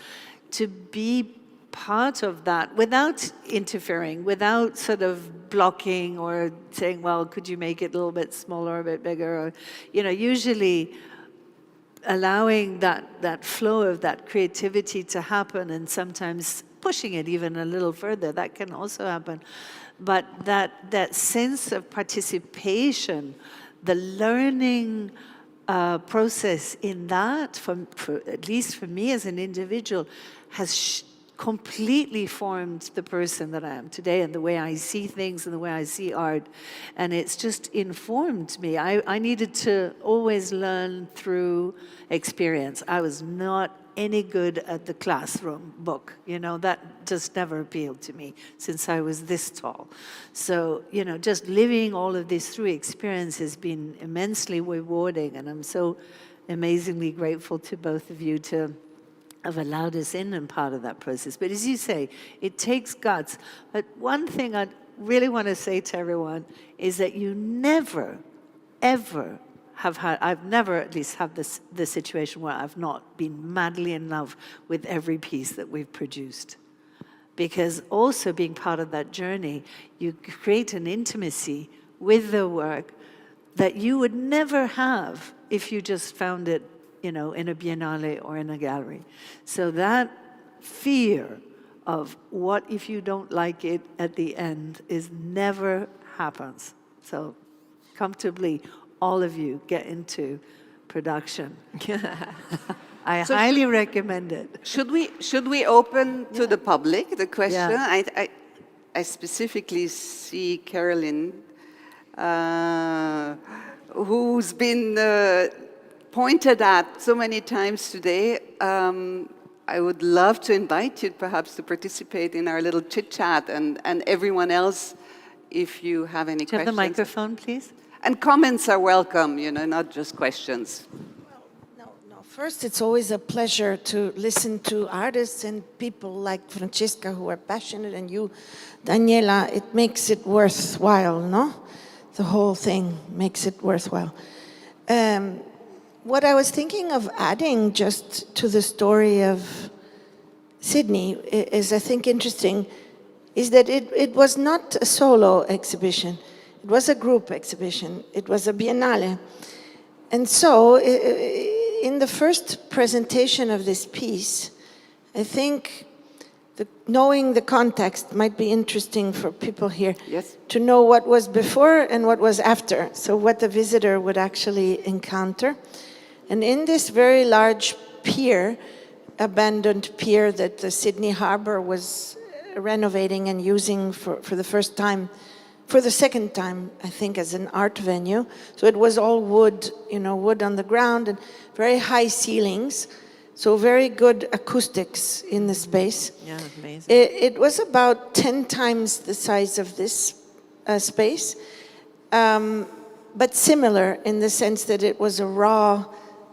to be part of that without interfering, without sort of blocking or saying, well, could you make it a little bit smaller, a bit bigger, or, usually allowing that flow of that creativity to happen, and sometimes pushing it even a little further, that can also happen. But that sense of participation, the learning process in that, for at least for me as an individual, has completely formed the person that I am today, and the way I see things and the way I see art. And it's just informed me. I needed to always learn through experience. I was not any good at the classroom book. That just never appealed to me since I was this tall. So, just living all of this through experience has been immensely rewarding, and I'm so amazingly grateful to both of you to have allowed us in and part of that process. But as you say, it takes guts. But one thing I really want to say to everyone is that you never, ever I've never at least had the situation where I've not been madly in love with every piece that we've produced. Because also being part of that journey, you create an intimacy with the work that you would never have if you just found it, in a biennale or in a gallery. So that fear of what if you don't like it at the end never happens. So comfortably, all of you get into production. I highly recommend it. Should we open to the public the question? Yeah. I specifically see Carolyn, who's been pointed at so many times today. I would love to invite you perhaps to participate in our little chit-chat, and everyone else, if you have any Do you have questions. the microphone, please? And comments are welcome, not just questions. No. First, it's always a pleasure to listen to artists and people like Francesca who are passionate, and you, Daniela. It makes it worthwhile, no? The whole thing makes it worthwhile. What I was thinking of adding just to the story of Sydney is, I think, interesting, is that it was not a solo exhibition. It was a group exhibition. It was a biennale. And so in the first presentation of this piece, I think knowing the context might be interesting for people here. Yes. To know what was before and what was after, so what the visitor would actually encounter. And in this very large pier, abandoned pier that the Sydney Harbour was renovating and using for the first time, for the second time, I think, as an art venue. So it was all wood, wood on the ground and very high ceilings. So very good acoustics in the space. Yeah, amazing. It was about 10 times the size of this space. but similar in the sense that it was a raw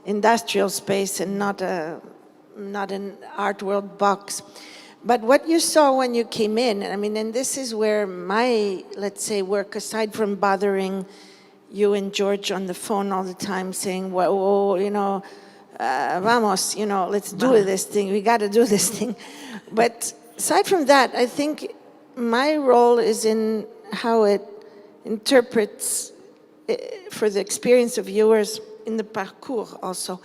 industrial space and not an art world box. But what you saw when you came in, I mean, and this is where my, let's say, work, aside from bothering you and George on the phone all the time saying, well, you know, vamos, you know, let's do this thing, we got to do this thing. But aside from that, I think my role is in how it interprets for the experience of viewers in the parcours also.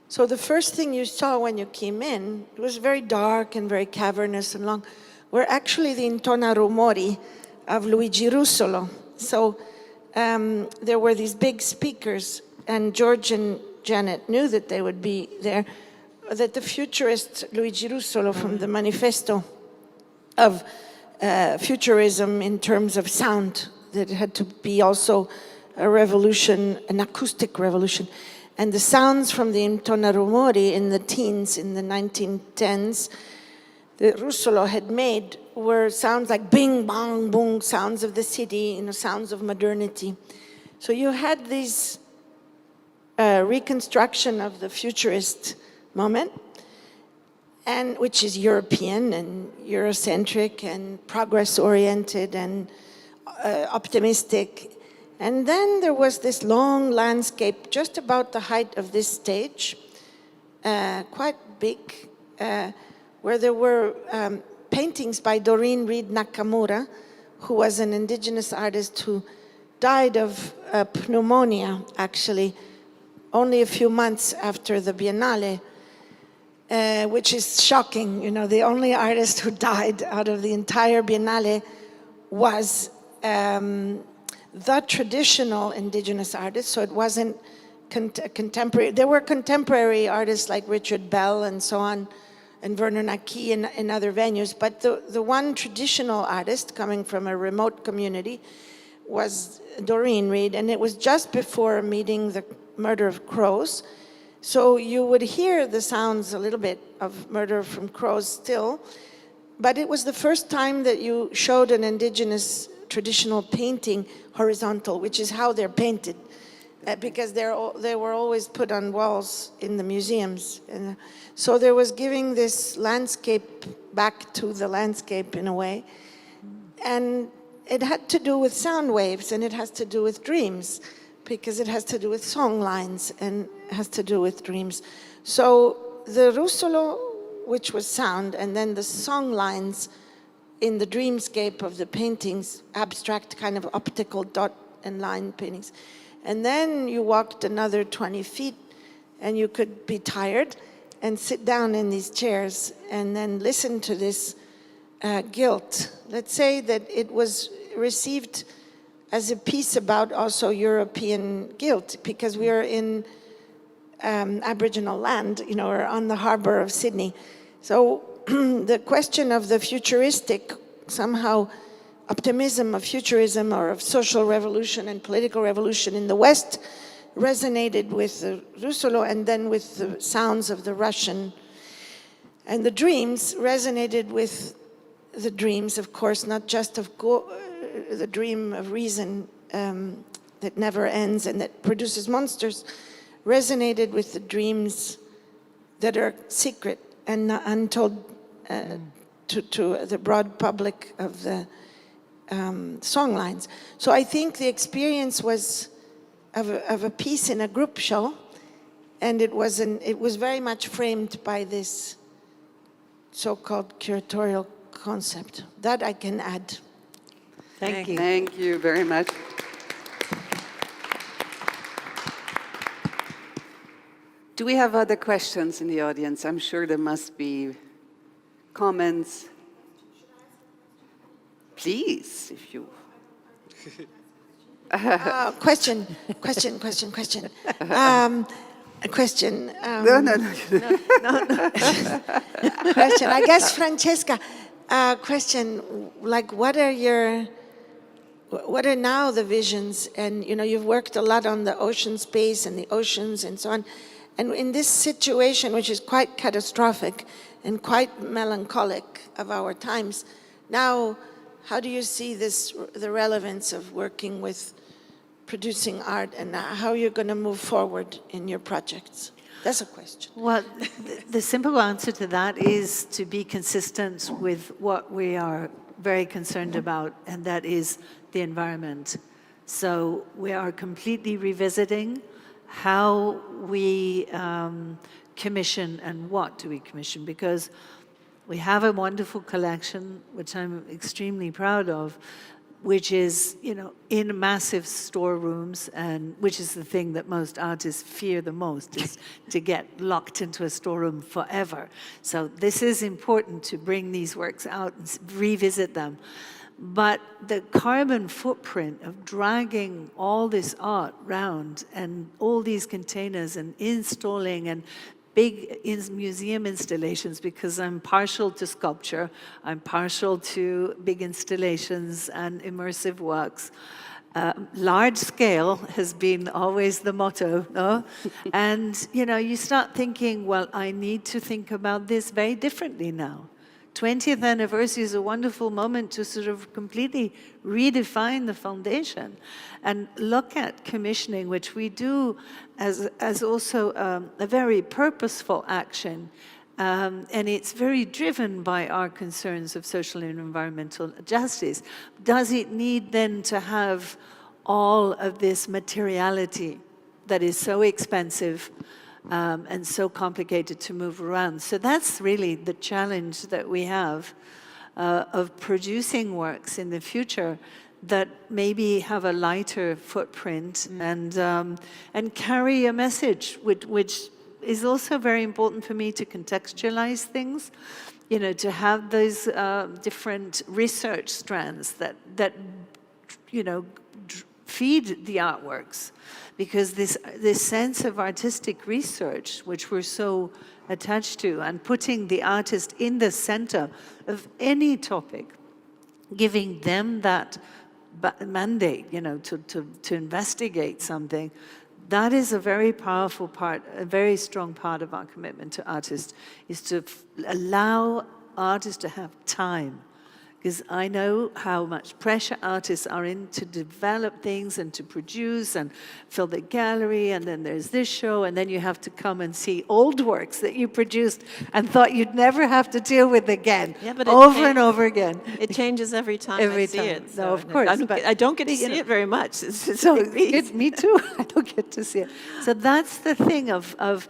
So the first thing you saw when you came in, it was very dark and very cavernous and long, were actually the intonarumori of Luigi Russolo. So there were these big speakers, and George and Janet knew that they would be there, that the futurist Luigi Russolo from the Manifesto of futurism in terms of sound, that it had to be also a revolution, an acoustic revolution. And the sounds from the intonarumori in the teens, in the 1910s, that Russolo had made were sounds like bing, bong, boom, sounds of the city, you know, sounds of modernity. So you had this reconstruction of the futurist moment, and which is European and Eurocentric and progress-oriented and optimistic. And then there was this long landscape just about the height of this stage, quite big, where there were paintings by Doreen Reed Nakamura, who was an indigenous artist who died of pneumonia, actually, only a few months after the Biennale, which is shocking. You know, the only artist who died out of the entire Biennale was the traditional indigenous artist, so it wasn't contemporary. There were contemporary artists like Richard Bell and so on, and Werner Naki in other venues, but the one traditional artist coming from a remote community was Doreen Reed, and it was just before meeting the Murder of Crows. So you would hear the sounds a little bit of Murder from Crows still, but it was the first time that you showed an indigenous traditional painting horizontal, which is how they're painted, because they were always put on walls in the museums. And so there was giving this landscape back to the landscape in a way. And it had to do with sound waves, and it has to do with dreams, because it has to do with song lines and has to do with dreams. So the Russolo, which was sound, and then the song lines in the dreamscape of the paintings, abstract kind of optical dot and line paintings. And then you walked another 20 feet and you could be tired and sit down in these chairs and then listen to this guilt. Let's say that it was received as a piece about also European guilt, because we are in Aboriginal land, you know, or on the harbor of Sydney. So the question of the futuristic, somehow optimism of futurism or of social revolution and political revolution in the West resonated with Russolo, and then with the sounds of the Russian. And the dreams resonated with the dreams, of course, not just of the dream of reason that never ends and that produces monsters, resonated with the dreams that are secret and untold to the broad public of the song lines. So I think the experience was of a piece in a group show, and it was very much framed by this so-called curatorial concept. That I can add. Thank you. Thank you very much. Do we have other questions in the audience? I'm sure there must be comments. Please, if you... Question. A question. No. Question. I guess, Francesca, question, like what are now the visions? And, you know, you've worked a lot on the ocean space and the oceans and so on. And in this situation, which is quite catastrophic and quite melancholic of our times, now, how do you see the relevance of working with producing art and how you're going to move forward in your projects? That's a question. Well, the simple answer to that is to be consistent with what we are very concerned about, and that is the environment. So we are completely revisiting how we commission and what do we commission, because we have a wonderful collection, which I'm extremely proud of, which is, you know, in massive storerooms, and which is the thing that most artists fear the most, is to get locked into a storeroom forever. So this is important to bring these works out and revisit them. But the carbon footprint of dragging all this art round and all these containers and installing and big museum installations, because I'm partial to sculpture, I'm partial to big installations and immersive works. Large scale has been always the motto, no? And, you know, you start thinking, well, I need to think about this very differently now. 20th anniversary is a wonderful moment to sort of completely redefine the foundation and look at commissioning, which we do as also a very purposeful action. And it's very driven by our concerns of social and environmental justice. Does it need then to have all of this materiality that is so expensive and so complicated to move around? So that's really the challenge that we have of producing works in the future that maybe have a lighter footprint and carry a message, which is also very important for me to contextualize things, you know, to have those different research strands that you know, feed the artworks. Because this sense of artistic research, which we're so attached to, and putting the artist in the center of any topic, giving them that mandate, you know, to investigate something, that is a very powerful part, a very strong part of our commitment to artists, is to allow artists to have time. Because I know how much pressure artists are in to develop things and to produce and fill the gallery, and then there's this show, and then you have to come and see old works that you produced and thought you'd never have to deal with again, Yeah, but over and over again. It changes every time Every I see time. it. No, So of course, but, I don't get to you see know, it very much. It's So like these. me too. I don't get to see it. So that's the thing of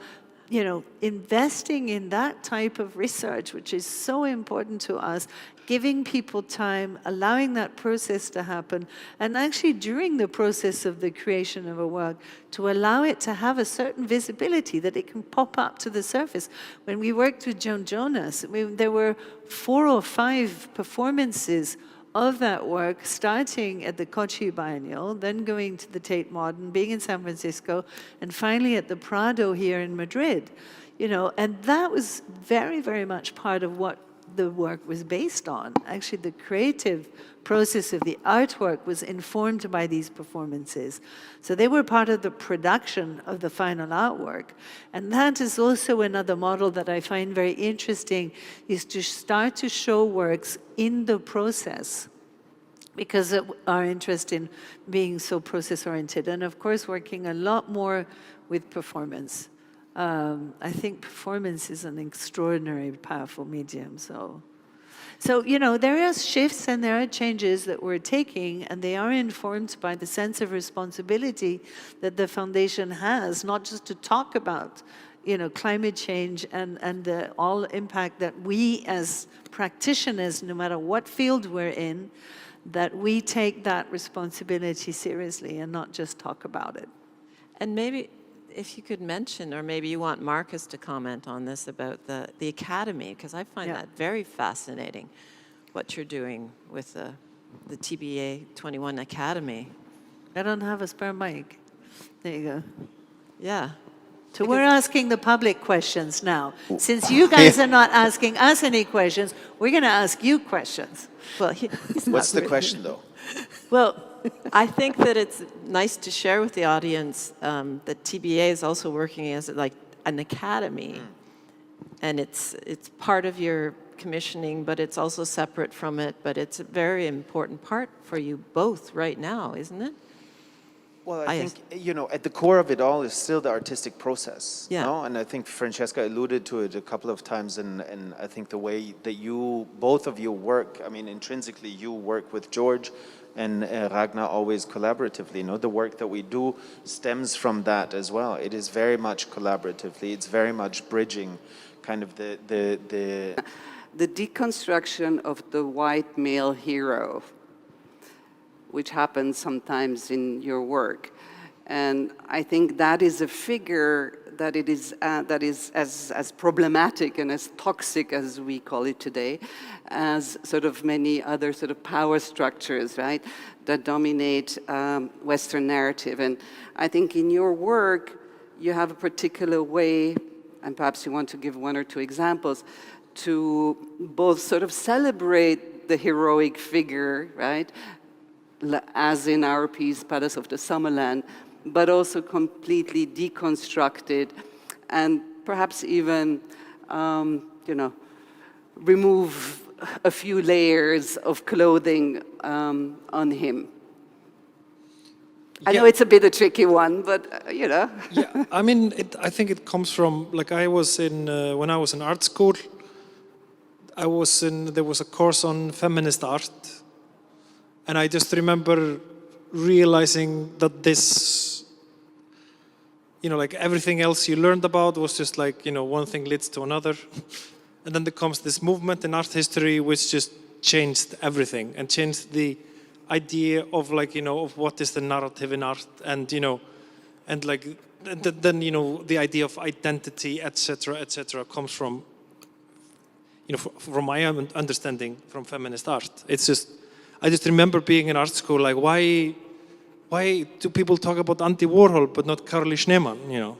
you know, investing in that type of research, which is so important to us, giving people time, allowing that process to happen, and actually during the process of the creation of a work, to allow it to have a certain visibility, that it can pop up to the surface. When we worked with Joan Jonas, there were 4 or 5 performances of that work, starting at the Kochi Biennial, then going to the Tate Modern, being in San Francisco, and finally at the Prado here in Madrid. You know, and that was very, very much part of what the work was based on. Actually, the creative process of the artwork was informed by these performances. So they were part of the production of the final artwork. And that is also another model that I find very interesting, is to start to show works in the process, because of our interest in being so process-oriented. And of course, working a lot more with performance. I think performance is an extraordinary, powerful medium. So, you know, there are shifts and there are changes that we're taking, and they are informed by the sense of responsibility that the foundation has, not just to talk about, you know, climate change and the all impact that we as practitioners, no matter what field we're in, that we take that responsibility seriously and not just talk about it. And maybe if you could mention, or maybe you want Marcus to comment on this about the Academy, because I find that very fascinating, what you're doing with the TBA21 Academy. I don't have a spare mic. There you go. Yeah. So we're asking the public questions now. Since you guys are not asking us any questions, we're going to ask you questions. Well, What's the question, though? Well, I think that it's nice to share with the audience that TBA is also working as like an academy, and it's part of your commissioning, but it's also separate from it. But it's a very important part for you both right now, isn't it? Well, I highest. think, you know, at the core of it all is still the artistic process. Yeah. No? And I think Francesca alluded to it a couple of times, and I think the way that both of you work, I mean, intrinsically you work with George and Ragnar always collaboratively. You know, the work that we do stems from that as well. It is very much collaboratively. It's very much bridging kind of the deconstruction of the white male hero, which happens sometimes in your work. And I think that is a figure that is as problematic and as toxic as we call it today, as sort of many other sort of power structures, right, that dominate Western narrative. And I think in your work, you have a particular way, and perhaps you want to give one or two examples, to both sort of celebrate the heroic figure, right, as in our piece, Palace of the Summerland, but also completely deconstructed and perhaps even, you know, remove a few layers of clothing on him. I know it's a bit a tricky one, but, you know. Yeah, I mean, I think it comes from, like I was in, when I was in art school, there was a course on feminist art. And I just remember realizing that this, you know, like everything else you learned about was just like, you know, one thing leads to another. And then there comes this movement in art history which just changed everything and changed the idea of like, you know, of what is the narrative in art and, you know, and like, then, you know, the idea of identity, etc., comes from, you know, from my understanding from feminist art. It's just, I just remember being in art school, like, why do people talk about Andy Warhol but not Carly Schneemann, you know?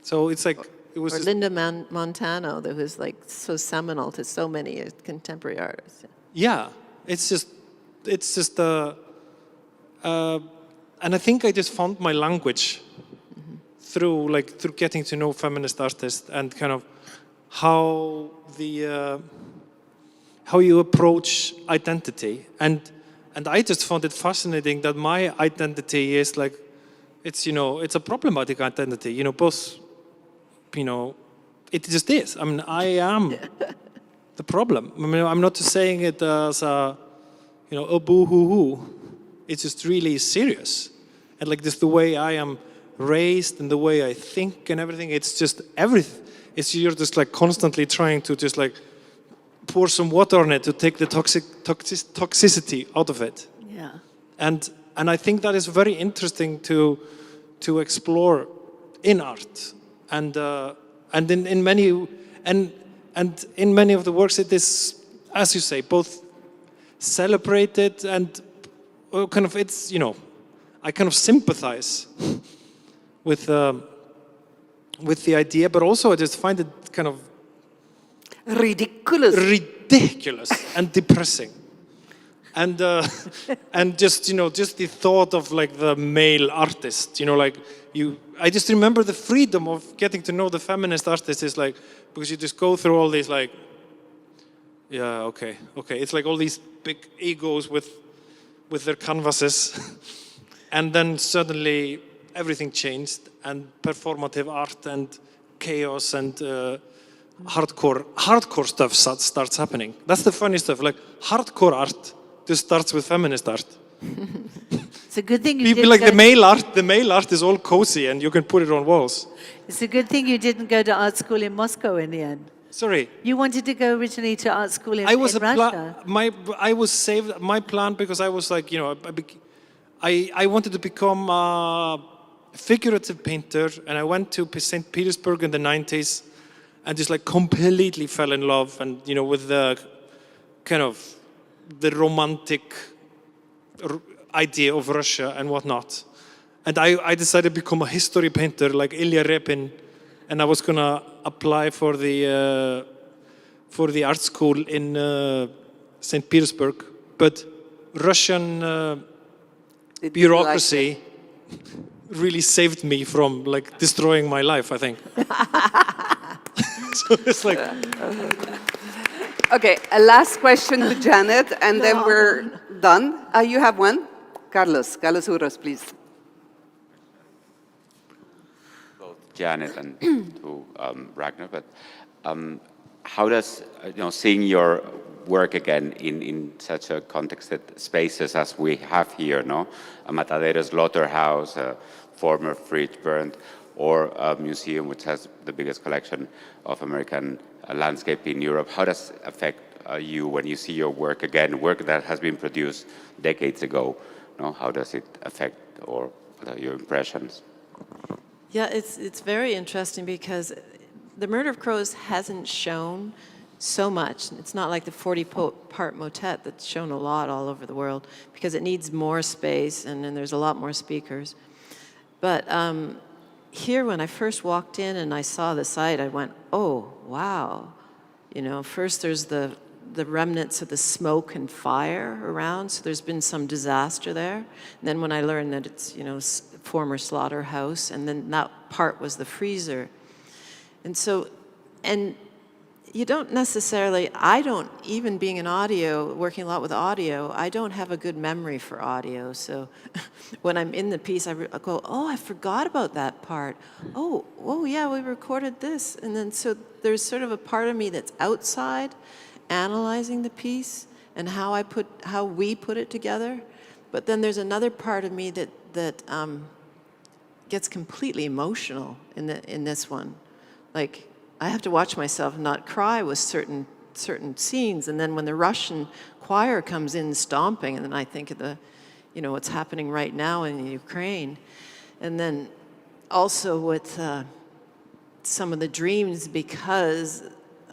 So it's like, it was Or just, Linda Montano, that was like so seminal to so many contemporary artists. yeah, it's just, and I think I just found my language through getting to know feminist artists and kind of how you approach identity. And I just found it fascinating that my identity is like, it's, you know, it's a problematic identity, you know, both, you know, it just is. I mean, I am the problem. I mean, I'm not just saying it as a, you know, a boo-hoo-hoo. It's just really serious. And like just the way I am raised and the way I think and everything, it's just everything. It's, you're just like constantly trying to just like pour some water on it to take the toxicity out of it. Yeah. And I think that is very interesting to explore in art. And in many of the works it is, as you say, both celebrated and kind of, it's, you know, I kind of sympathize with the idea, but also I just find it kind of ridiculous and depressing. And just, you know, just the thought of like the male artist, you know, like I just remember the freedom of getting to know the feminist artist is like, because you just go through all these like, yeah, okay. It's like all these big egos with their canvases. And then suddenly everything changed and performative art and chaos and hardcore stuff starts happening. That's the funny stuff, like hardcore art just starts with feminist art. It's a good thing you People didn't like go the male art is all cozy and you can put it on walls. It's a good thing you didn't go to art school in Moscow in the end. Sorry. You wanted to go originally to art school in Russia. I was saved, my plan, because I was like, you know, I wanted to become a figurative painter, and I went to St. Petersburg in the 90s and just like completely fell in love and, you know, with the kind of the romantic idea of Russia and whatnot. And I decided to become a history painter like Ilya Repin, and I was gonna apply for the art school in St. Petersburg, but Russian bureaucracy really saved me from like destroying my life, I think. So it's like. Okay, a last question to Janet, and then we're done. You have one? Carlos Uros, please. Janet and to Ragnar, but how does, seeing your work again in such a contexted spaces as we have here, no? A Matadero slaughterhouse, a former fridge burned, or a museum which has the biggest collection of American landscape in Europe, how does it affect you when you see your work again, work that has been produced decades ago? No? How does it affect or your impressions? Yeah, it's very interesting because the Murder of Crows hasn't shown so much. It's not like the 40-part motet that's shown a lot all over the world because it needs more space and then there's a lot more speakers. But here, when I first walked in and I saw the site, I went, oh, wow. First there's the remnants of the smoke and fire around, so there's been some disaster there. And then when I learned that it's, former slaughterhouse, and then that part was the freezer. And so, and you don't necessarily, I don't, even being in audio, working a lot with audio, I don't have a good memory for audio. So when I'm in the piece, I go, oh, I forgot about that part. Oh yeah, we recorded this. And then so there's sort of a part of me that's outside analyzing the piece and how we put it together. But then there's another part of me that gets completely emotional in this one. Like, I have to watch myself not cry with certain scenes, and then when the Russian choir comes in stomping, and then I think of the, what's happening right now in Ukraine, and then also with some of the dreams, because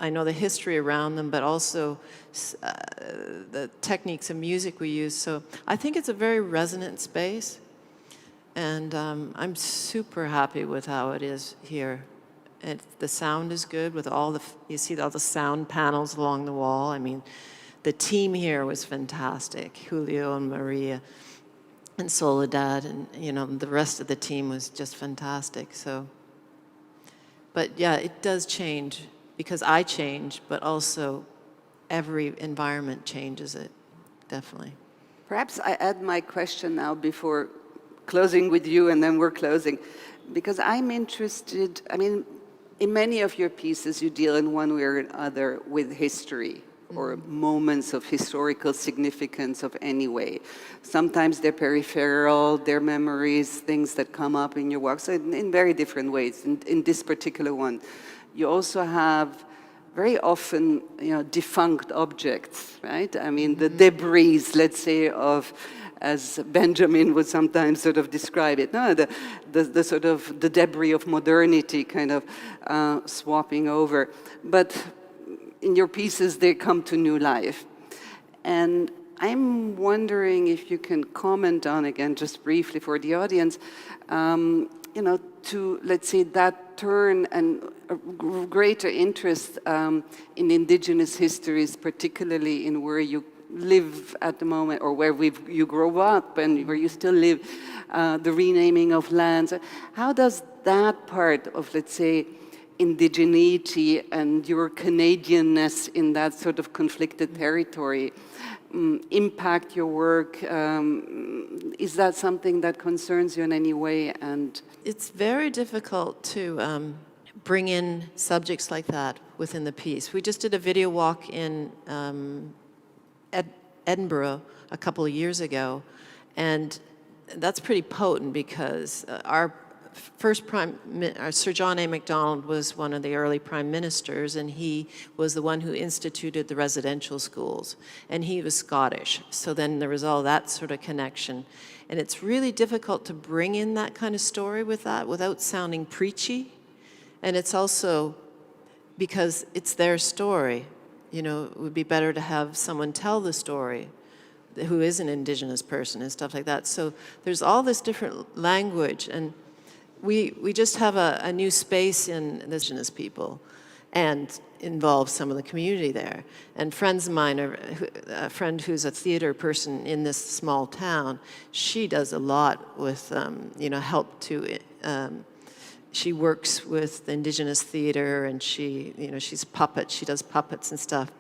I know the history around them, but also the techniques of music we use. So I think it's a very resonant space, and I'm super happy with how it is here. The sound is good with you see all the sound panels along the wall. I mean, the team here was fantastic. Julio and Maria and Soledad, and the rest of the team was just fantastic. So, but yeah, it does change because I change, but also every environment changes it, definitely. Perhaps I add my question now before closing with you, and then we're closing, because I'm interested, in many of your pieces, you deal in one way or another with history or moments of historical significance of any way. Sometimes they're peripheral, they're memories, things that come up in your work, so in very different ways. In this particular one, you also have very often, defunct objects, right? The debris, let's say, of, as Benjamin would sometimes sort of describe it, the sort of the debris of modernity kind of swapping over. But in your pieces, they come to new life. And I'm wondering if you can comment on, again, just briefly for the audience, to, let's say, that turn and a greater interest in indigenous histories, particularly in where you live at the moment, or where you grow up and where you still live, the renaming of lands. How does that part of, let's say, indigeneity and your Canadianness in that sort of conflicted territory impact your work? Is that something that concerns you in any way? And it's very difficult to bring in subjects like that within the piece. We just did a video walk in Edinburgh a couple of years ago, and that's pretty potent because our first Sir John A. Macdonald was one of the early prime ministers, and he was the one who instituted the residential schools, and he was Scottish. So then there was all that sort of connection. And it's really difficult to bring in that kind of story with that without sounding preachy. And it's also because it's their story. It would be better to have someone tell the story who is an Indigenous person and stuff like that. So there's all this different language, and we just have a new space in Indigenous people and involve some of the community there. And friends of mine, a friend who's a theater person in this small town, she does a lot with, help to, she works with the Indigenous theater, and she does puppets and stuff,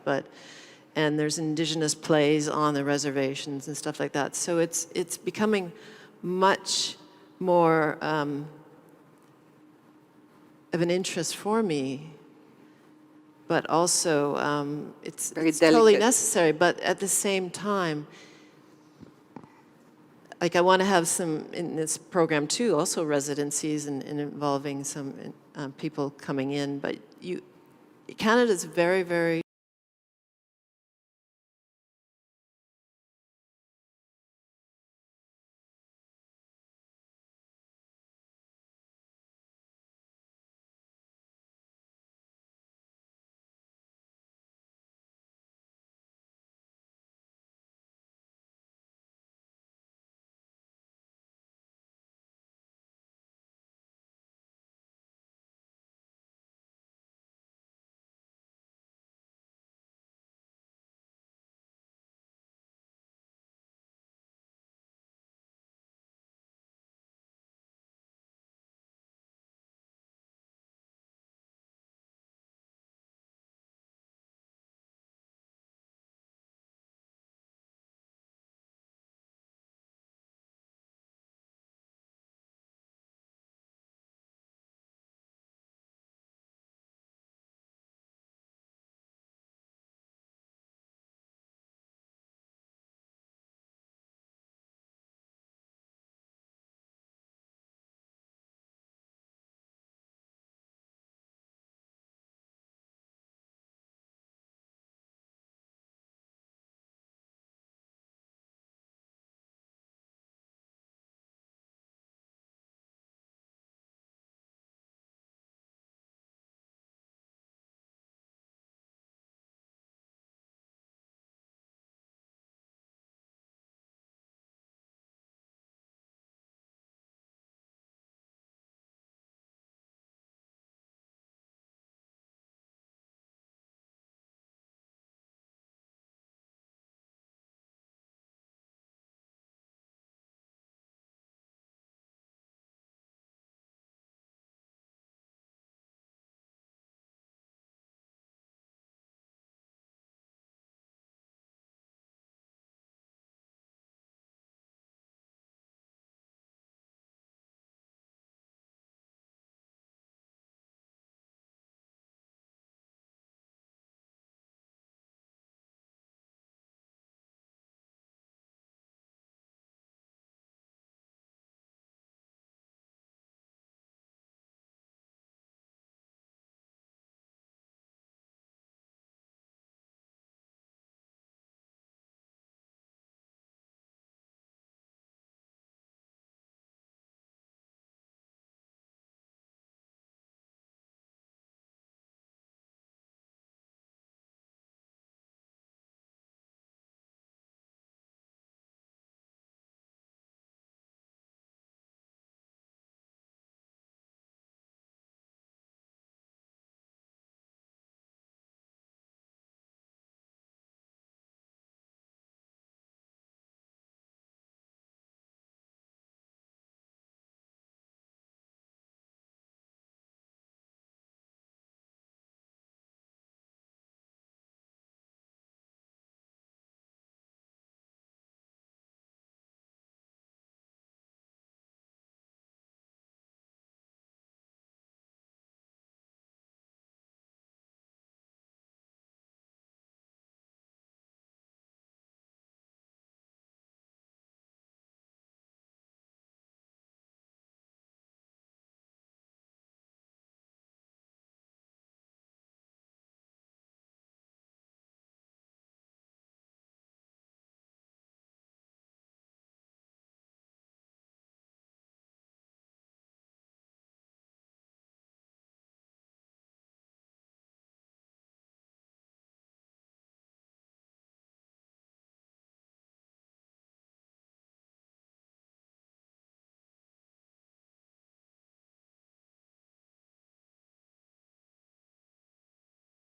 and there's Indigenous plays on the reservations and stuff like that. So it's becoming much more of an interest for me, but also it's Very totally delicate. necessary. But at the same time, like I want to have some in this program too, also residencies and involving some people coming in. But Canada's very, very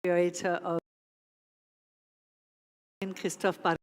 Curator of Christophe Bar